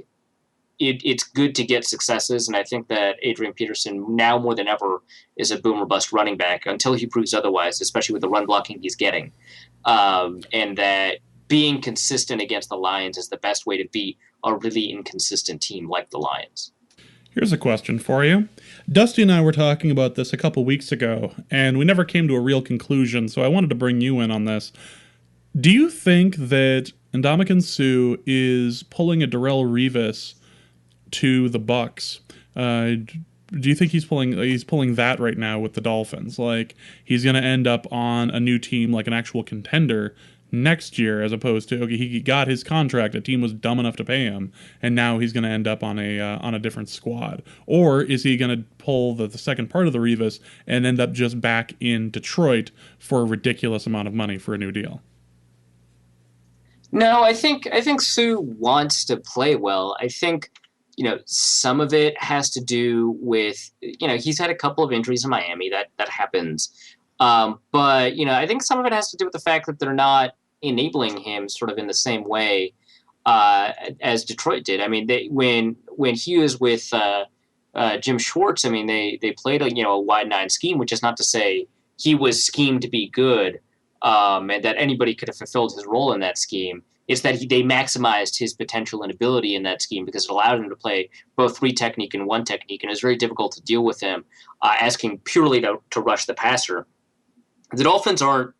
it's good to get successes, and I think that Adrian Peterson, now more than ever, is a boom or bust running back until he proves otherwise, especially with the run blocking he's getting. And that being consistent against the Lions is the best way to beat a really inconsistent team like the Lions. Here's a question for you. Dusty and I were talking about this a couple weeks ago, and we never came to a real conclusion, so I wanted to bring you in on this. Do you think that Ndamukong Suh is pulling a Darrelle Revis to the Bucs? Do you think he's pulling that right now with the Dolphins? Like, he's going to end up on a new team, like an actual contender next year, as opposed to, okay, he got his contract, a team was dumb enough to pay him, and now he's going to end up on a different squad? Or is he going to pull the second part of the Revis and end up just back in Detroit for a ridiculous amount of money for a new deal? No, I think Suh wants to play well. I think, some of it has to do with, he's had a couple of injuries in Miami. That happens. But, I think some of it has to do with the fact that they're not enabling him sort of in the same way as Detroit did. I mean, when he was with Jim Schwartz, I mean, they played a wide nine scheme, which is not to say he was schemed to be good, and that anybody could have fulfilled his role in that scheme. It's that they maximized his potential and ability in that scheme because it allowed him to play both 3 technique and 1 technique, and it was very difficult to deal with him asking purely to rush the passer. The Dolphins aren't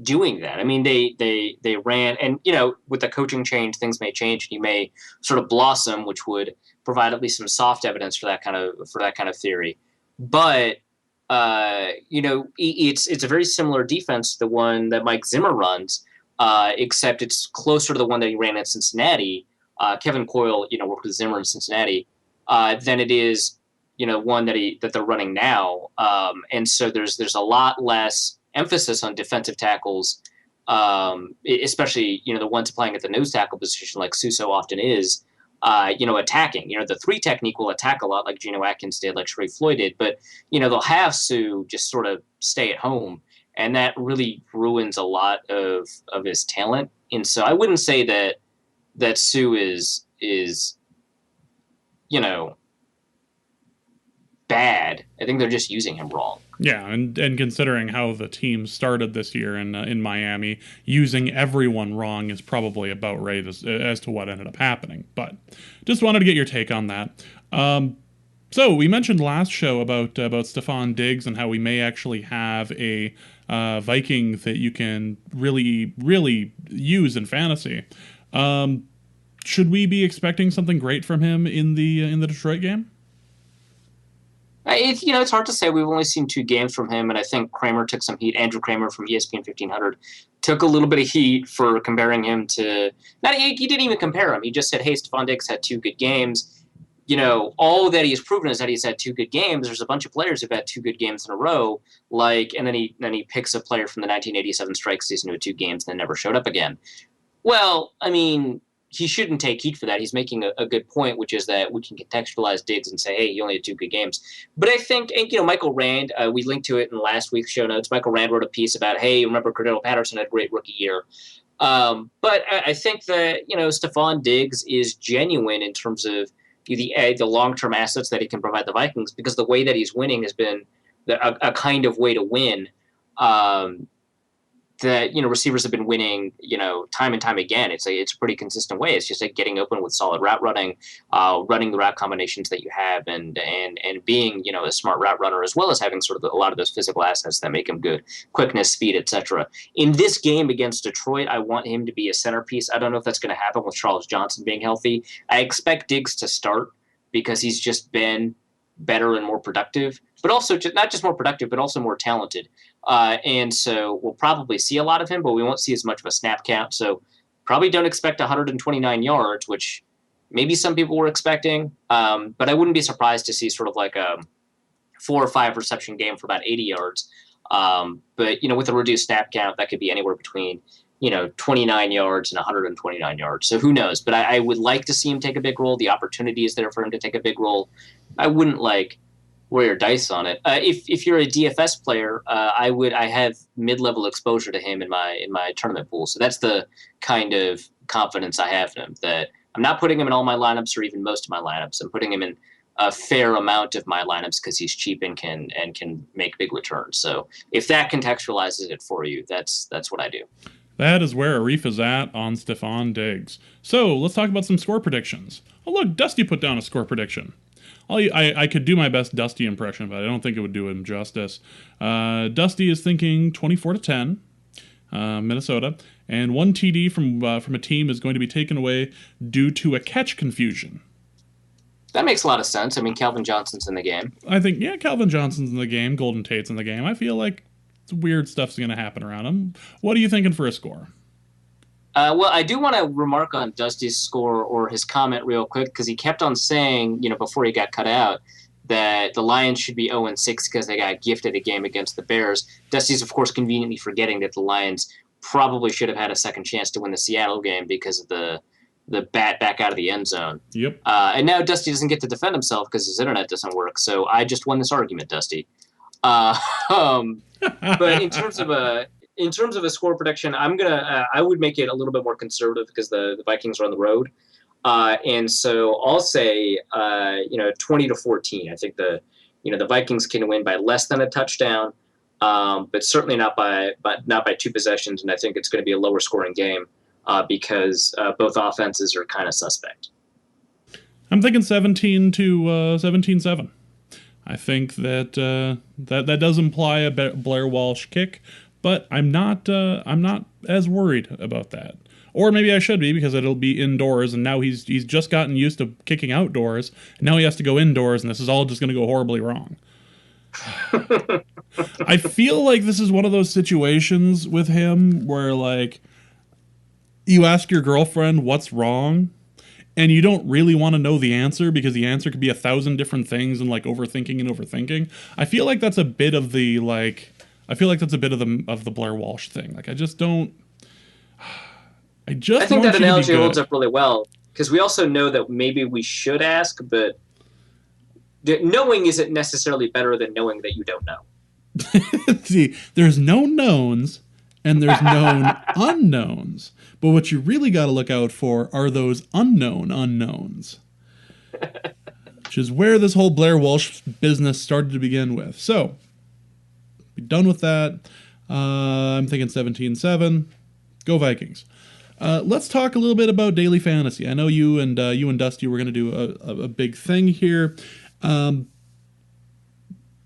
doing that. I mean, they ran, and with the coaching change, things may change, and he may sort of blossom, which would provide at least some soft evidence for that kind of theory. But it's a very similar defense to the one that Mike Zimmer runs. Except it's closer to the one that he ran at Cincinnati. Kevin Coyle, worked with Zimmer in Cincinnati, than it is, one that they're running now. And so there's a lot less emphasis on defensive tackles, especially, the ones playing at the nose tackle position like Suh so often is, attacking. The 3 technique will attack a lot like Geno Atkins did, like Sharif Floyd did, but, they'll have Suh just sort of stay at home. And that really ruins a lot of his talent. And so I wouldn't say that Suh is bad. I think they're just using him wrong. Yeah, and considering how the team started this year in Miami, using everyone wrong is probably about right as to what ended up happening. But just wanted to get your take on that. So we mentioned last show about Stephon Diggs and how we may actually have a Viking that you can really, really use in fantasy. Should we be expecting something great from him in the Detroit game? It's hard to say. We've only seen 2 games from him, and I think Kramer took some heat. Andrew Kramer from ESPN 1500 took a little bit of heat for comparing him to. He didn't even compare him. He just said, "Hey, Stephon Diggs had 2 good games." All that he has proven is that he's had 2 good games. There's a bunch of players who've had 2 good games in a row, and then he picks a player from the 1987 strike season who had 2 games and then never showed up again. Well, I mean, he shouldn't take heat for that. He's making a good point, which is that we can contextualize Diggs and say, hey, he only had 2 good games. But I think, Michael Rand, we linked to it in last week's show notes. Michael Rand wrote a piece about, hey, remember Cordell Patterson had a great rookie year. But I think that, Stephon Diggs is genuine in terms of the long-term assets that he can provide the Vikings, because the way that he's winning has been a kind of way to win. That receivers have been winning time and time again. It's a pretty consistent way. It's just like getting open with solid route running, running the route combinations that you have, and being a smart route runner, as well as having sort of a lot of those physical assets that make him good, quickness, speed, etc. In this game against Detroit, I want him to be a centerpiece. I don't know if that's going to happen with Charles Johnson being healthy. I expect Diggs to start because he's just been better and more productive, but also not just more productive, but also more talented. And so we'll probably see a lot of him, but we won't see as much of a snap count. So probably don't expect 129 yards, which maybe some people were expecting. But I wouldn't be surprised to see sort of like a 4 or 5 reception game for about 80 yards. But with a reduced snap count, that could be anywhere between 29 yards and 129 yards. So who knows? But I would like to see him take a big role. The opportunity is there for him to take a big role. I wouldn't roll your dice on it. If you're a DFS player, I have mid-level exposure to him in my tournament pool. So that's the kind of confidence I have in him, that I'm not putting him in all my lineups or even most of my lineups. I'm putting him in a fair amount of my lineups because he's cheap and can make big returns. So if that contextualizes it for you, that's what I do. That is where Arif is at on Stephon Diggs. So let's talk about some score predictions. Oh, look, Dusty put down a score prediction. I could do my best Dusty impression, but I don't think it would do him justice. Dusty is thinking 24-10, Minnesota, and 1 TD from a team is going to be taken away due to a catch confusion. That makes a lot of sense. I mean, Calvin Johnson's in the game. I think, Calvin Johnson's in the game, Golden Tate's in the game. I feel like weird stuff's going to happen around him. What are you thinking for a score? Well, I do want to remark on Dusty's score or his comment real quick, because he kept on saying, before he got cut out, that the Lions should be 0-6 because they got gifted a game against the Bears. Dusty's, of course, conveniently forgetting that the Lions probably should have had a second chance to win the Seattle game because of the bat back out of the end zone. Yep. And now Dusty doesn't get to defend himself because his internet doesn't work. So I just won this argument, Dusty. But in terms of a score prediction, I would make it a little bit more conservative because the Vikings are on the road, and so I'll say 20-14. I think the Vikings can win by less than a touchdown, but certainly not by 2 possessions, and I think it's going to be a lower scoring game because both offenses are kind of suspect. I'm thinking 17-7. I think that that does imply a Blair Walsh kick, but I'm not as worried about that. Or maybe I should be, because it'll be indoors, and now he's just gotten used to kicking outdoors, and now he has to go indoors, and this is all just going to go horribly wrong. I feel like this is one of those situations with him where, you ask your girlfriend what's wrong, and you don't really want to know the answer because the answer could be 1,000 different things and overthinking. I feel like that's a bit of the of the Blair Walsh thing. I think that analogy holds up really well, because we also know that maybe we should ask, but knowing isn't necessarily better than knowing that you don't know. See, there's known knowns and there's known unknowns. But what you really got to look out for are those unknown unknowns, which is where this whole Blair Walsh business started to begin with. So, be done with that. I'm thinking 17-7. Go Vikings. Let's talk a little bit about daily fantasy. I know you and Dusty were going to do a big thing here.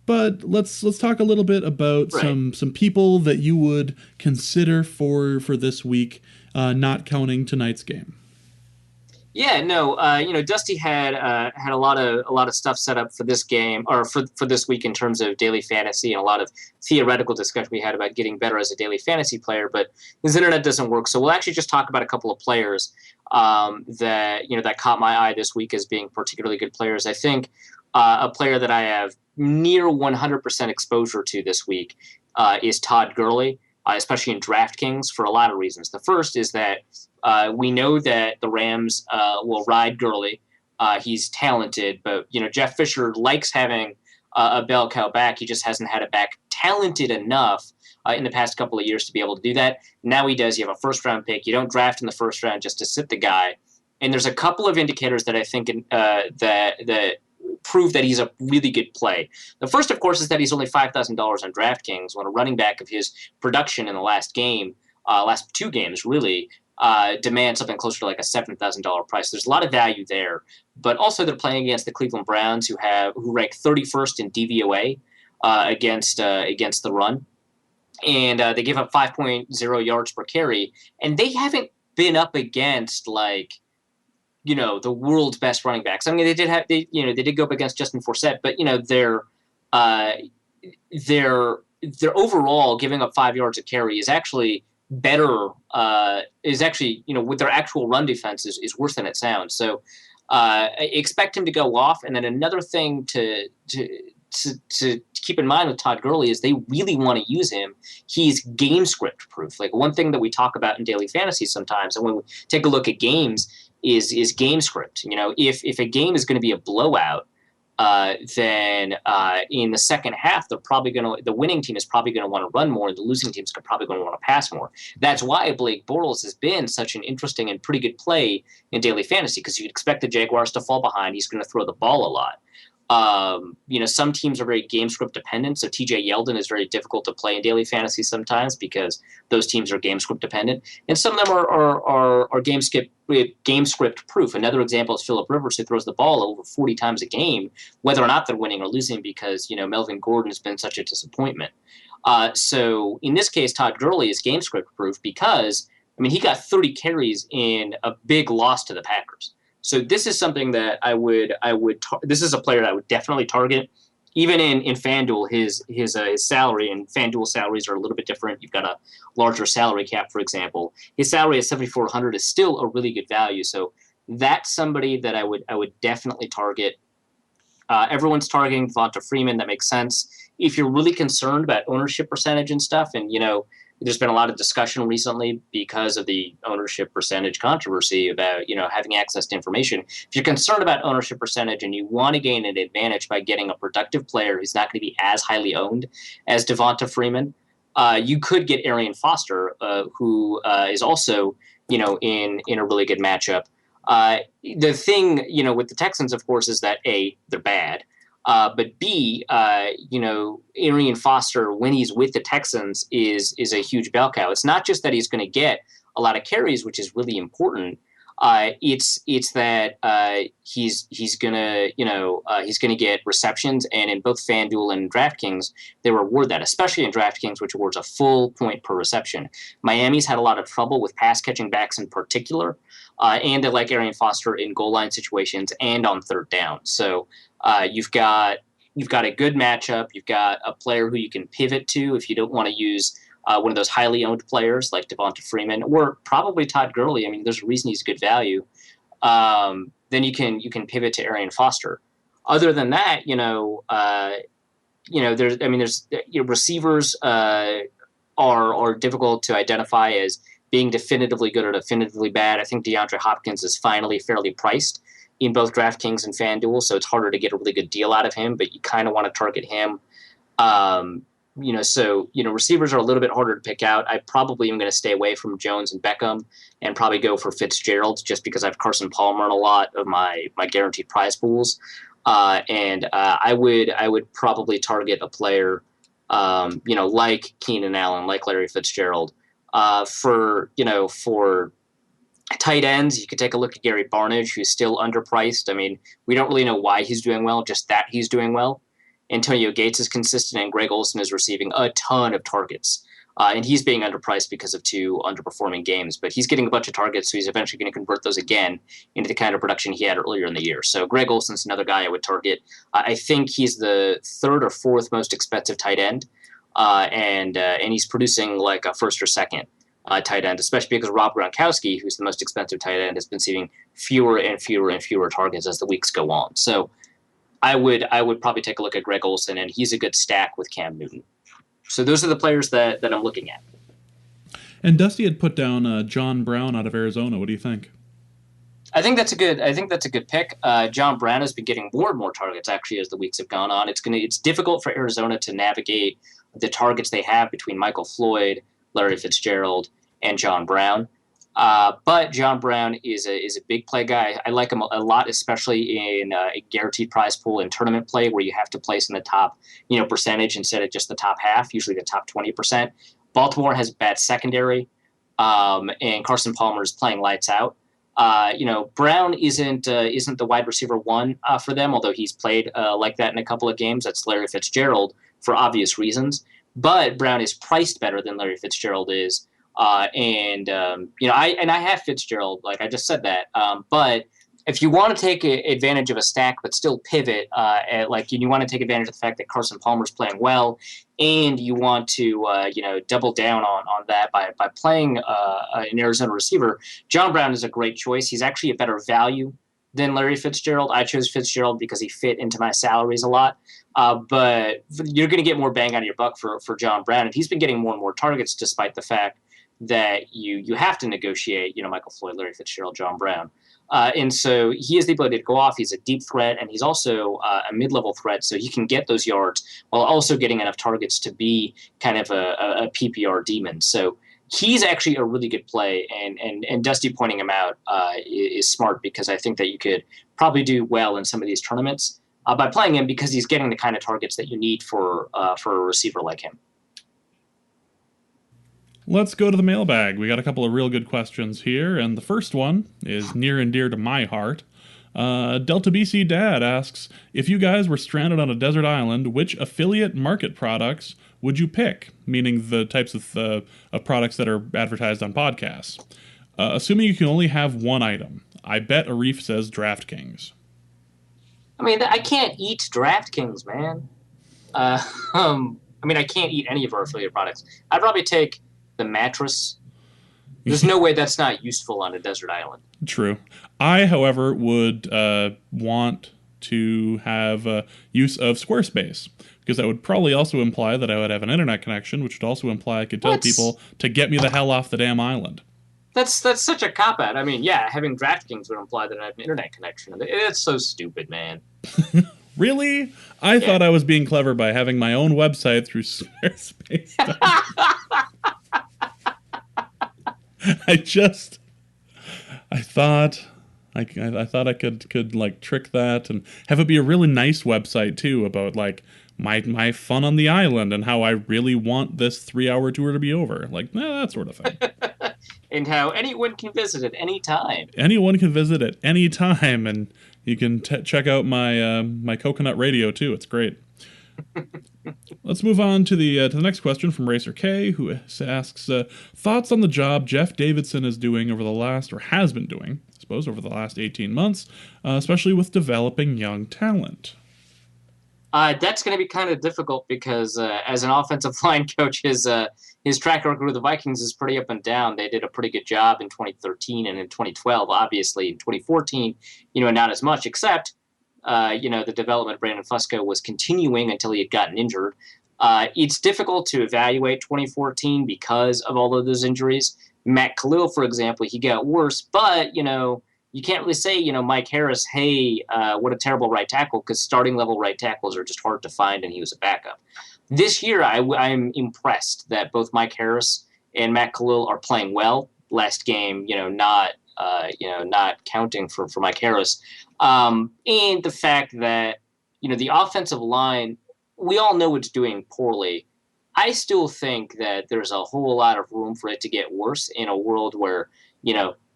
But let's talk a little bit about some people that you would consider for this week, not counting tonight's game. Yeah, no, Dusty had a lot of stuff set up for this game, or for this week, in terms of daily fantasy, and a lot of theoretical discussion we had about getting better as a daily fantasy player. But his internet doesn't work, so we'll actually just talk about a couple of players that caught my eye this week as being particularly good players. I think a player that I have near 100% exposure to this week is Todd Gurley, especially in DraftKings, for a lot of reasons. The first is that we know that the Rams will ride Gurley. He's talented, but Jeff Fisher likes having a bell cow back. He just hasn't had a back talented enough in the past couple of years to be able to do that. Now he does. You have a first-round pick. You don't draft in the first round just to sit the guy. And there's a couple of indicators that I think that prove that he's a really good play. The first, of course, is that he's only $5,000 on DraftKings when a running back of his production in the last two games, really, demand something closer to like a $7,000 price. There's a lot of value there, but also they're playing against the Cleveland Browns, who rank 31st in DVOA against the run, and they give up 5.0 yards per carry, and they haven't been up against the world's best running backs. I mean, they did go up against Justin Forsett, but they're overall giving up 5 yards a carry is actually better. With their actual run defense is worse than it sounds. So expect him to go off. And then another thing to keep in mind with Todd Gurley is they really want to use him. He's game script proof. Like, one thing that we talk about in daily fantasy sometimes, and when we take a look at games, is game script. If a game is going to be a blowout, then in the second half, the winning team is probably going to want to run more, and the losing team is probably going to want to pass more. That's why Blake Bortles has been such an interesting and pretty good play in daily fantasy, because you'd expect the Jaguars to fall behind. He's going to throw the ball a lot. Some teams are very game script dependent, so TJ Yeldon is very difficult to play in daily fantasy sometimes because those teams are game script dependent, and some of them are game script proof. Another example is Phillip Rivers, who throws the ball over 40 times a game, whether or not they're winning or losing, because Melvin Gordon has been such a disappointment. So in this case, Todd Gurley is game script proof because he got 30 carries in a big loss to the Packers. So this is something that this is a player that I would definitely target. Even in FanDuel, his salary, and FanDuel salaries are a little bit different. You've got a larger salary cap, for example. His salary at $7,400 is still a really good value. So that's somebody that I would definitely target. Everyone's targeting Devonta Freeman. That makes sense. If you're really concerned about ownership percentage and stuff, and there's been a lot of discussion recently because of the ownership percentage controversy about, having access to information. If you're concerned about ownership percentage and you want to gain an advantage by getting a productive player who's not going to be as highly owned as Devonta Freeman, you could get Arian Foster, who is also, in a really good matchup. The thing, with the Texans, of course, is that A, they're bad. But B, Arian Foster, when he's with the Texans, is a huge bell cow. It's not just that he's going to get a lot of carries, which is really important. It's that he's gonna get receptions, and in both FanDuel and DraftKings, they reward that, especially in DraftKings, which awards a full point per reception. Miami's had a lot of trouble with pass catching backs in particular, and they like Arian Foster in goal line situations and on third down. So you've got a good matchup. You've got a player who you can pivot to if you don't want to use one of those highly owned players like Devonta Freeman or probably Todd Gurley. There's a reason he's good value. Then you can pivot to Arian Foster. Other than that, receivers are difficult to identify as being definitively good or definitively bad. I think DeAndre Hopkins is finally fairly priced in both DraftKings and FanDuel, so it's harder to get a really good deal out of him, but you kind of want to target him. Receivers are a little bit harder to pick out. I probably am going to stay away from Jones and Beckham and probably go for Fitzgerald just because I have Carson Palmer in a lot of my guaranteed prize pools. I would probably target a player, like Keenan Allen, like Larry Fitzgerald. For tight ends, you could take a look at Gary Barnidge, who's still underpriced. We don't really know why he's doing well, just that he's doing well. Antonio Gates is consistent, and Greg Olsen is receiving a ton of targets. And he's being underpriced because of 2 underperforming games. But he's getting a bunch of targets, so he's eventually going to convert those again into the kind of production he had earlier in the year. So Greg Olsen's another guy I would target. I think he's the 3rd or 4th most expensive tight end. And he's producing like a 1st or 2nd tight end, especially because Rob Gronkowski, who's the most expensive tight end, has been seeing fewer and fewer and fewer targets as the weeks go on. So I would probably take a look at Greg Olsen, and he's a good stack with Cam Newton. So those are the players that I'm looking at. And Dusty had put down John Brown out of Arizona. What do you think? I think that's a good pick. John Brown has been getting more and more targets actually as the weeks have gone on. It's difficult for Arizona to navigate the targets they have between Michael Floyd, Larry Fitzgerald, and John Brown. But John Brown is a big play guy. I like him a lot, especially in a guaranteed prize pool and tournament play where you have to place in the top, percentage instead of just the top half, usually the top 20%. Baltimore has a bad secondary, and Carson Palmer is playing lights out. Brown isn't the wide receiver one for them, although he's played like that in a couple of games. That's Larry Fitzgerald for obvious reasons. But Brown is priced better than Larry Fitzgerald is. I have Fitzgerald, like I just said that. But if you want to take advantage of a stack but still pivot, you want to take advantage of the fact that Carson Palmer's playing well, and you want to double down on that by playing an Arizona receiver, John Brown is a great choice. He's actually a better value than Larry Fitzgerald. I chose Fitzgerald because he fit into my salaries a lot. But you're going to get more bang out of your buck for John Brown, and he's been getting more and more targets despite the fact that you have to negotiate, Michael Floyd, Larry Fitzgerald, John Brown. And so he has the ability to go off. He's a deep threat, and he's also a mid-level threat, so he can get those yards while also getting enough targets to be kind of a PPR demon. So he's actually a really good play, and Dusty pointing him out is smart because I think that you could probably do well in some of these tournaments by playing him because he's getting the kind of targets that you need for a receiver like him. Let's go to the mailbag. We got a couple of real good questions here, and the first one is near and dear to my heart. Delta BC Dad asks, if you guys were stranded on a desert island, which affiliate market products would you pick? Meaning the types of products that are advertised on podcasts. Assuming you can only have one item. I bet Arif says DraftKings. I mean, I can't eat DraftKings, man. I can't eat any of our affiliate products. I'd probably take the mattress. There's no way that's not useful on a desert island. True. I, however, would want to have use of Squarespace, because that would probably also imply that I would have an internet connection, which would also imply I could tell people to get me the hell off the damn island. That's such a cop-out. I mean, yeah, having DraftKings would imply that I have an internet connection. It's so stupid, man. Really? I thought I was being clever by having my own website through Squarespace. I thought I could like trick that and have it be a really nice website too about like my fun on the island and how I really want this 3-hour tour to be over, like that sort of thing. And how anyone can visit at any time. Anyone can visit at any time, and you can check out my Coconut Radio too. It's great. Let's move on to the next question from Racer K, who asks thoughts on the job Jeff Davidson is doing has been doing, I suppose, over the last 18 months, especially with developing young talent. That's going to be kind of difficult because as an offensive line coach, his track record with the Vikings is pretty up and down. They did a pretty good job in 2013 and in 2012. Obviously, in 2014, not as much, except the development of Brandon Fusco was continuing until he had gotten injured. It's difficult to evaluate 2014 because of all of those injuries. Matt Khalil, for example, he got worse, but, you can't really say, Mike Harris, hey, what a terrible right tackle, because starting level right tackles are just hard to find, and he was a backup. This year, I'm impressed that both Mike Harris and Matt Khalil are playing well. Last game, not counting for Mike Harris. And the fact that, the offensive line, we all know it's doing poorly. I still think that there's a whole lot of room for it to get worse in a world where,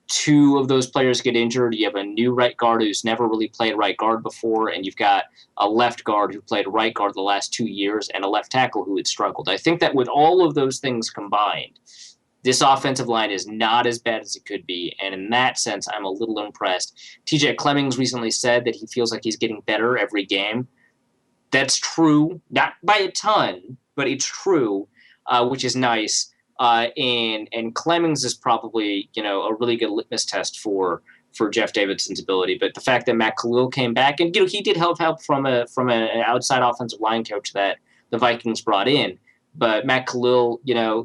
two of those players get injured. You have a new right guard who's never really played right guard before, and you've got a left guard who played right guard the last 2 years and a left tackle who had struggled. I think that with all of those things combined, this offensive line is not as bad as it could be, and in that sense, I'm a little impressed. TJ Clemmings recently said that he feels like he's getting better every game. That's true, not by a ton, but it's true, which is nice. And Clemmings is probably, a really good litmus test for Jeff Davidson's ability. But the fact that Matt Khalil came back, and he did have help from an outside offensive line coach that the Vikings brought in. But Matt Khalil,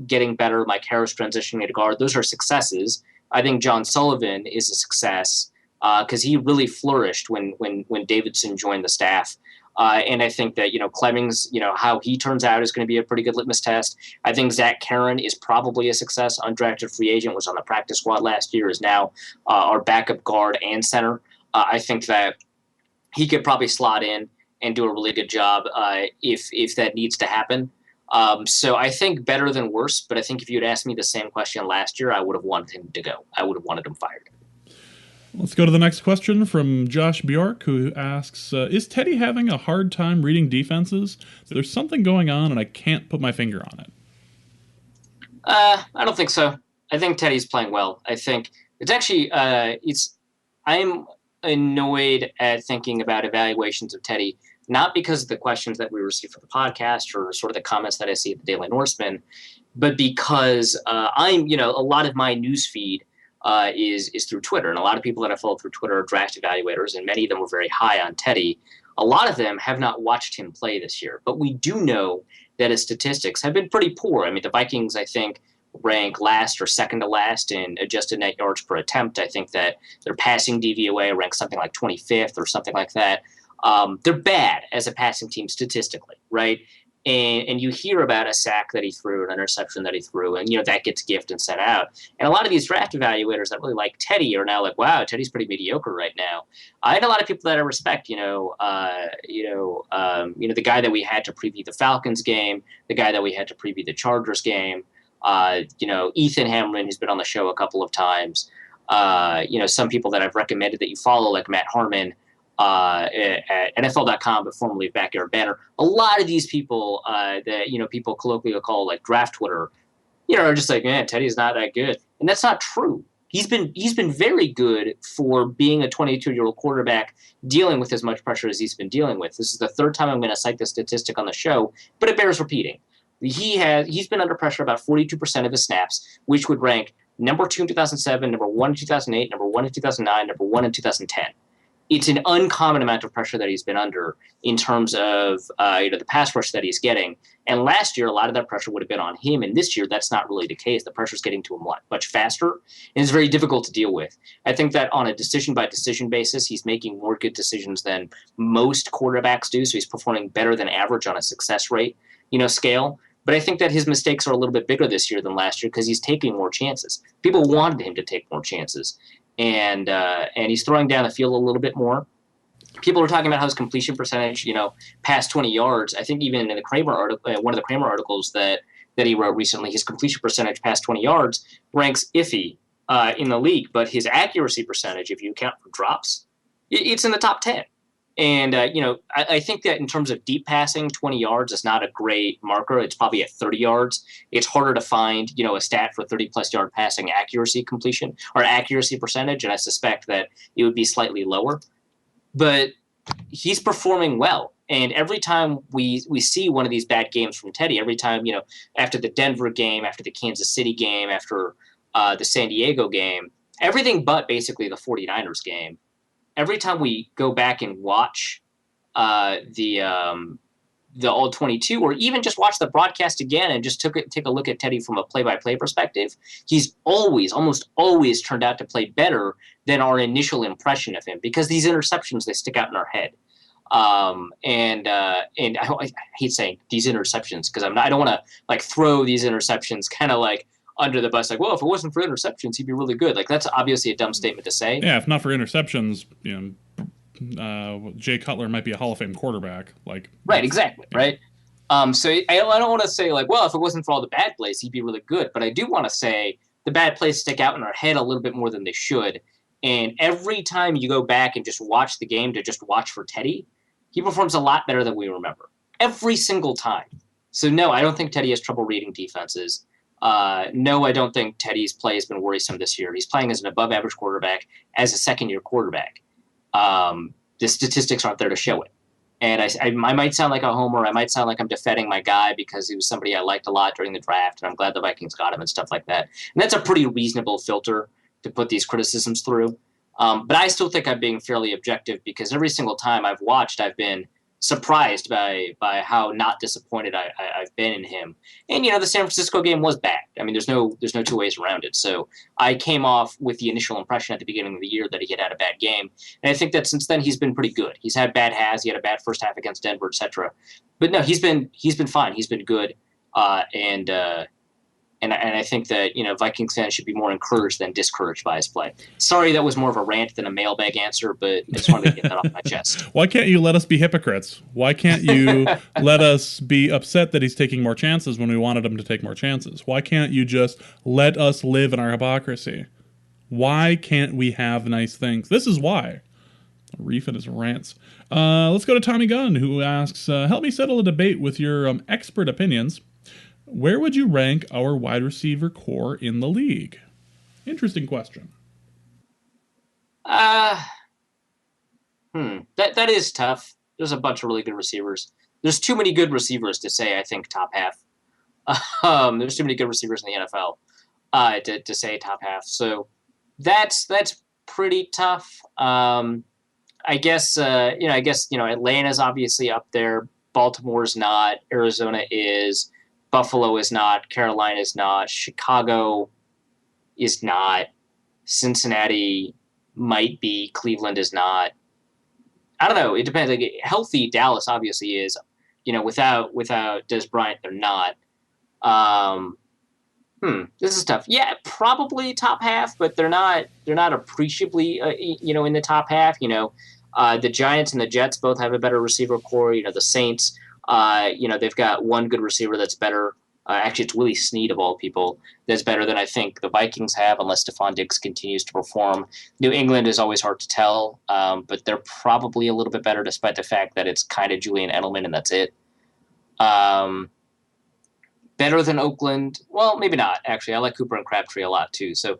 getting better, Mike Harris transitioning to guard, those are successes. I think John Sullivan is a success because he really flourished when Davidson joined the staff. And I think that, Clemmings, how he turns out is going to be a pretty good litmus test. I think Zach Karen is probably a success. Undrafted free agent, was on the practice squad last year, is now our backup guard and center. I think that he could probably slot in and do a really good job if that needs to happen. So I think better than worse, but I think if you had asked me the same question last year, I would have wanted him to go. I would have wanted him fired. Let's go to the next question from Josh Bjork, who asks, is Teddy having a hard time reading defenses? There's something going on, and I can't put my finger on it. I don't think so. I think Teddy's playing well. I think it's actually, I'm annoyed at thinking about evaluations of Teddy, not because of the questions that we receive for the podcast or sort of the comments that I see at the Daily Norseman, but because a lot of my news feed is through Twitter. And a lot of people that I follow through Twitter are draft evaluators, and many of them were very high on Teddy. A lot of them have not watched him play this year, but we do know that his statistics have been pretty poor. I mean, the Vikings, I think, rank last or second to last in adjusted net yards per attempt. I think that their passing DVOA ranks something like 25th or something like that. They're bad as a passing team statistically, right? And you hear about a sack that he threw, an interception that he threw, and that gets gift and sent out. And a lot of these draft evaluators that really like Teddy are now like, wow, Teddy's pretty mediocre right now. I had a lot of people that I respect, the guy that we had to preview the Falcons game, the guy that we had to preview the Chargers game, Ethan Hamlin, who's been on the show a couple of times, some people that I've recommended that you follow, like Matt Harmon, at NFL.com, but formerly Backyard Banner. A lot of these people that people colloquially call like draft Twitter, are just like, man, Teddy's not that good, and that's not true. He's been very good for being a 22-year-old quarterback dealing with as much pressure as he's been dealing with. This is the third time I'm going to cite this statistic on the show, but it bears repeating. He's been under pressure about 42% of his snaps, which would rank number 2 in 2007, number 1 in 2008, number 1 in 2009, number 1 in 2010. It's an uncommon amount of pressure that he's been under in terms of the pass rush that he's getting. And last year, a lot of that pressure would have been on him. And this year, that's not really the case. The pressure's getting to him much faster, and it's very difficult to deal with. I think that on a decision-by-decision basis, he's making more good decisions than most quarterbacks do. So he's performing better than average on a success rate, scale. But I think that his mistakes are a little bit bigger this year than last year because he's taking more chances. People wanted him to take more chances. And he's throwing down the field a little bit more. People are talking about how his completion percentage, past 20 yards. I think even in the Kramer article, one of the Kramer articles that he wrote recently, his completion percentage past 20 yards ranks iffy in the league. But his accuracy percentage, if you account for drops, it's in the top 10. And, I think that in terms of deep passing, 20 yards is not a great marker. It's probably at 30 yards. It's harder to find, a stat for 30-plus yard passing accuracy completion or accuracy percentage, and I suspect that it would be slightly lower. But he's performing well. And every time we see one of these bad games from Teddy, every time, after the Denver game, after the Kansas City game, after the San Diego game, everything but basically the 49ers game, every time we go back and watch the All 22, or even just watch the broadcast again and just take a look at Teddy from a play-by-play perspective, he's almost always turned out to play better than our initial impression of him, because these interceptions, they stick out in our head. And I hate saying these interceptions because I don't want to like throw these interceptions kind of like under the bus, like, well, if it wasn't for interceptions, he'd be really good. Like, that's obviously a dumb statement to say. Yeah, if not for interceptions, Jay Cutler might be a Hall of Fame quarterback. Like, right, exactly, yeah. Right. So I don't want to say like, well, if it wasn't for all the bad plays, he'd be really good. But I do want to say the bad plays stick out in our head a little bit more than they should. And every time you go back and just watch the game to just watch for Teddy, he performs a lot better than we remember. Every single time. So no, I don't think Teddy has trouble reading defenses. No, I don't think Teddy's play has been worrisome this year. He's playing as an above-average quarterback, as a second-year quarterback. The statistics aren't there to show it. And I might sound like a homer. I might sound like I'm defending my guy because he was somebody I liked a lot during the draft, and I'm glad the Vikings got him and stuff like that. And that's a pretty reasonable filter to put these criticisms through. But I still think I'm being fairly objective because every single time I've watched, I've been surprised by how not disappointed I've been in him. And the San Francisco game was bad. I mean, there's no two ways around it. So I came off with the initial impression at the beginning of the year that he had a bad game, and I think that since then he's been pretty good. He's had bad halves. He had a bad first half against Denver, etc. But no, he's been fine. He's been good, and I think that Vikings fans should be more encouraged than discouraged by his play. Sorry, that was more of a rant than a mailbag answer, but I just wanted to get that off my chest. Why can't you let us be hypocrites? Why can't you let us be upset that he's taking more chances when we wanted him to take more chances? Why can't you just let us live in our hypocrisy? Why can't we have nice things? This is why. Reef and his rants. Let's go to Tommy Gunn, who asks, help me settle a debate with your expert opinions. Where would you rank our wide receiver core in the league? Interesting question. That is tough. There's a bunch of really good receivers. There's too many good receivers to say I think top half. There's too many good receivers in the NFL to say top half. So that's pretty tough. I guess Atlanta's obviously up there. Baltimore's not. Arizona is. Buffalo is not. Carolina is not. Chicago is not. Cincinnati might be. Cleveland is not. I don't know. It depends. Like, healthy Dallas obviously is. Without Dez Bryant, they're not. This is tough. Yeah, probably top half, but they're not appreciably in the top half. The Giants and the Jets both have a better receiver core. The Saints. They've got one good receiver that's better. Actually, it's Willie Snead of all people that's better than I think the Vikings have, unless Stephon Diggs continues to perform. New England is always hard to tell, but they're probably a little bit better despite the fact that it's kind of Julian Edelman and that's it. Better than Oakland? Well, maybe not, actually. I like Cooper and Crabtree a lot, too. So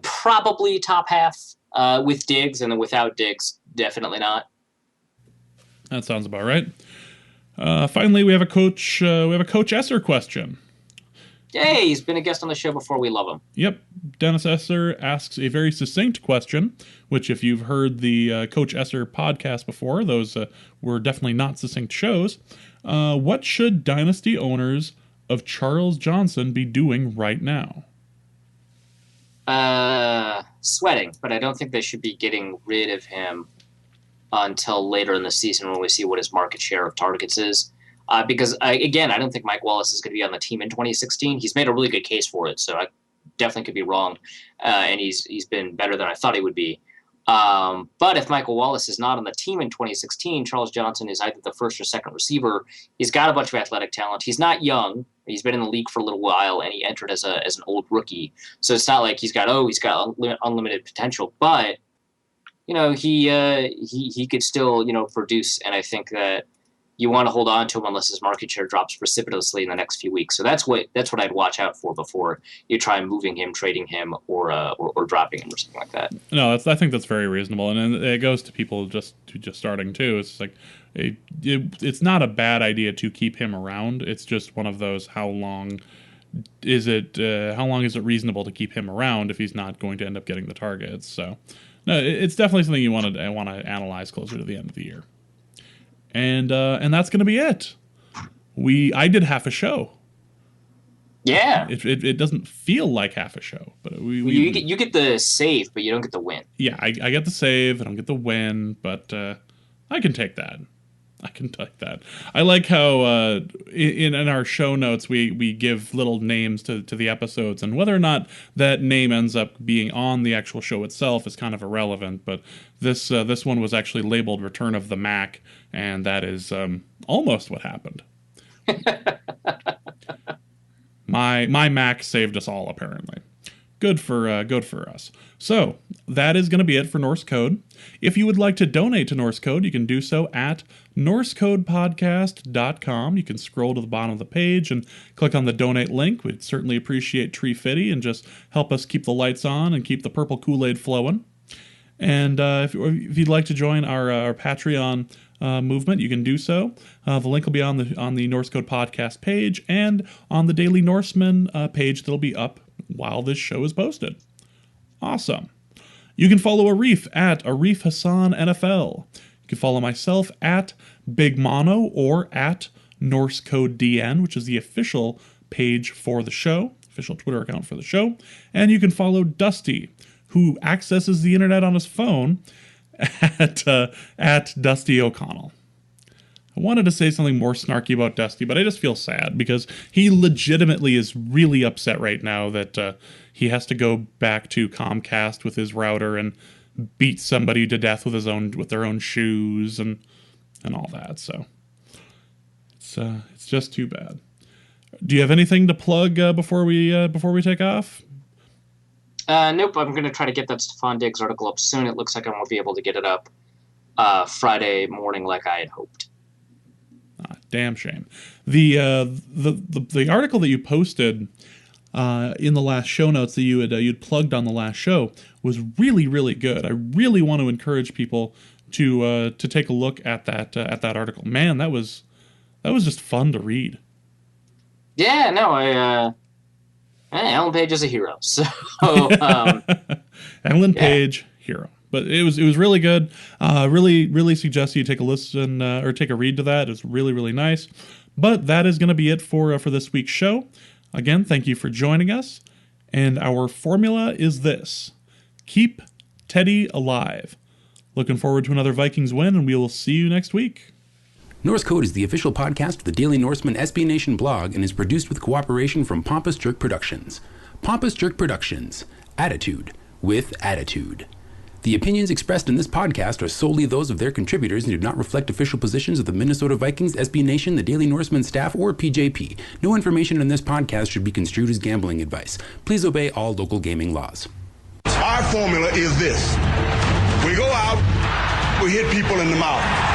probably top half with Diggs, and then without Diggs, definitely not. That sounds about right. Finally, we have a Coach Esser question. Yay, he's been a guest on the show before. We love him. Yep. Dennis Esser asks a very succinct question, which if you've heard the Coach Esser podcast before, those were definitely not succinct shows. What should dynasty owners of Charles Johnson be doing right now? Sweating, but I don't think they should be getting rid of him until later in the season when we see what his market share of targets is. Because, I don't think Mike Wallace is going to be on the team in 2016. He's made a really good case for it, so I definitely could be wrong. And he's been better than I thought he would be. But if Michael Wallace is not on the team in 2016, Charles Johnson is either the first or second receiver. He's got a bunch of athletic talent. He's not young. He's been in the league for a little while, and he entered as an old rookie. So it's not like he's got unlimited potential. But he could still produce, and I think that you want to hold on to him unless his market share drops precipitously in the next few weeks. So that's what I'd watch out for before you try moving him, trading him, or dropping him or something like that. No, I think that's very reasonable, and it goes to people just starting too. It's like it's not a bad idea to keep him around. It's just one of those how long is it reasonable to keep him around if he's not going to end up getting the targets? So no, it's definitely something you want to analyze closer to the end of the year. And that's going to be it. I did half a show. Yeah. It doesn't feel like half a show, but you get the save, but you don't get the win. Yeah, I get the save. I don't get the win, but I can take that. I like how in our show notes we give little names to the episodes, and whether or not that name ends up being on the actual show itself is kind of irrelevant. But this one was actually labeled "Return of the Mac," and that is almost what happened. My Mac saved us all, apparently. Good for us. So that is going to be it for Norse Code. If you would like to donate to Norse Code, you can do so at NorseCodePodcast.com. You can scroll to the bottom of the page and click on the donate link. We'd certainly appreciate Tree Fitty and just help us keep the lights on and keep the purple Kool-Aid flowing. And if you'd like to join our Patreon movement, you can do so. The link will be on the Norse Code Podcast page and on the Daily Norseman page that'll be up while this show is posted. Awesome. You can follow Arif at Arif Hassan NFL. You can follow myself at Big Mono or at Norse Code DN, which is the official page for the show, official Twitter account for the show. And you can follow Dusty, who accesses the internet on his phone at Dusty O'Connell. I wanted to say something more snarky about Dusty, but I just feel sad because he legitimately is really upset right now that he has to go back to Comcast with his router and beat somebody to death with their own shoes and all that. So it's just too bad. Do you have anything to plug before we take off? Nope. I'm going to try to get that Stefan Diggs article up soon. It looks like I won't be able to get it up Friday morning like I had hoped. Damn shame. The article that you posted in the last show notes that you'd plugged on the last show was really, really good. I really want to encourage people to take a look at that article. Man, that was just fun to read. Yeah, no, Ellen Page is a hero. So Ellen Page, hero. But it was really good. Really suggest you take a listen or take a read to that. It's really, really nice. But that is going to be it for this week's show. Again, thank you for joining us. And our formula is this: keep Teddy alive. Looking forward to another Vikings win, and we will see you next week. Norse Code is the official podcast of the Daily Norseman SB Nation blog and is produced with cooperation from Pompous Jerk Productions. Pompous Jerk Productions. Attitude with attitude. The opinions expressed in this podcast are solely those of their contributors and do not reflect official positions of the Minnesota Vikings, SB Nation, the Daily Norseman staff, or PJP. No information in this podcast should be construed as gambling advice. Please obey all local gaming laws. Our formula is this. We go out, we hit people in the mouth.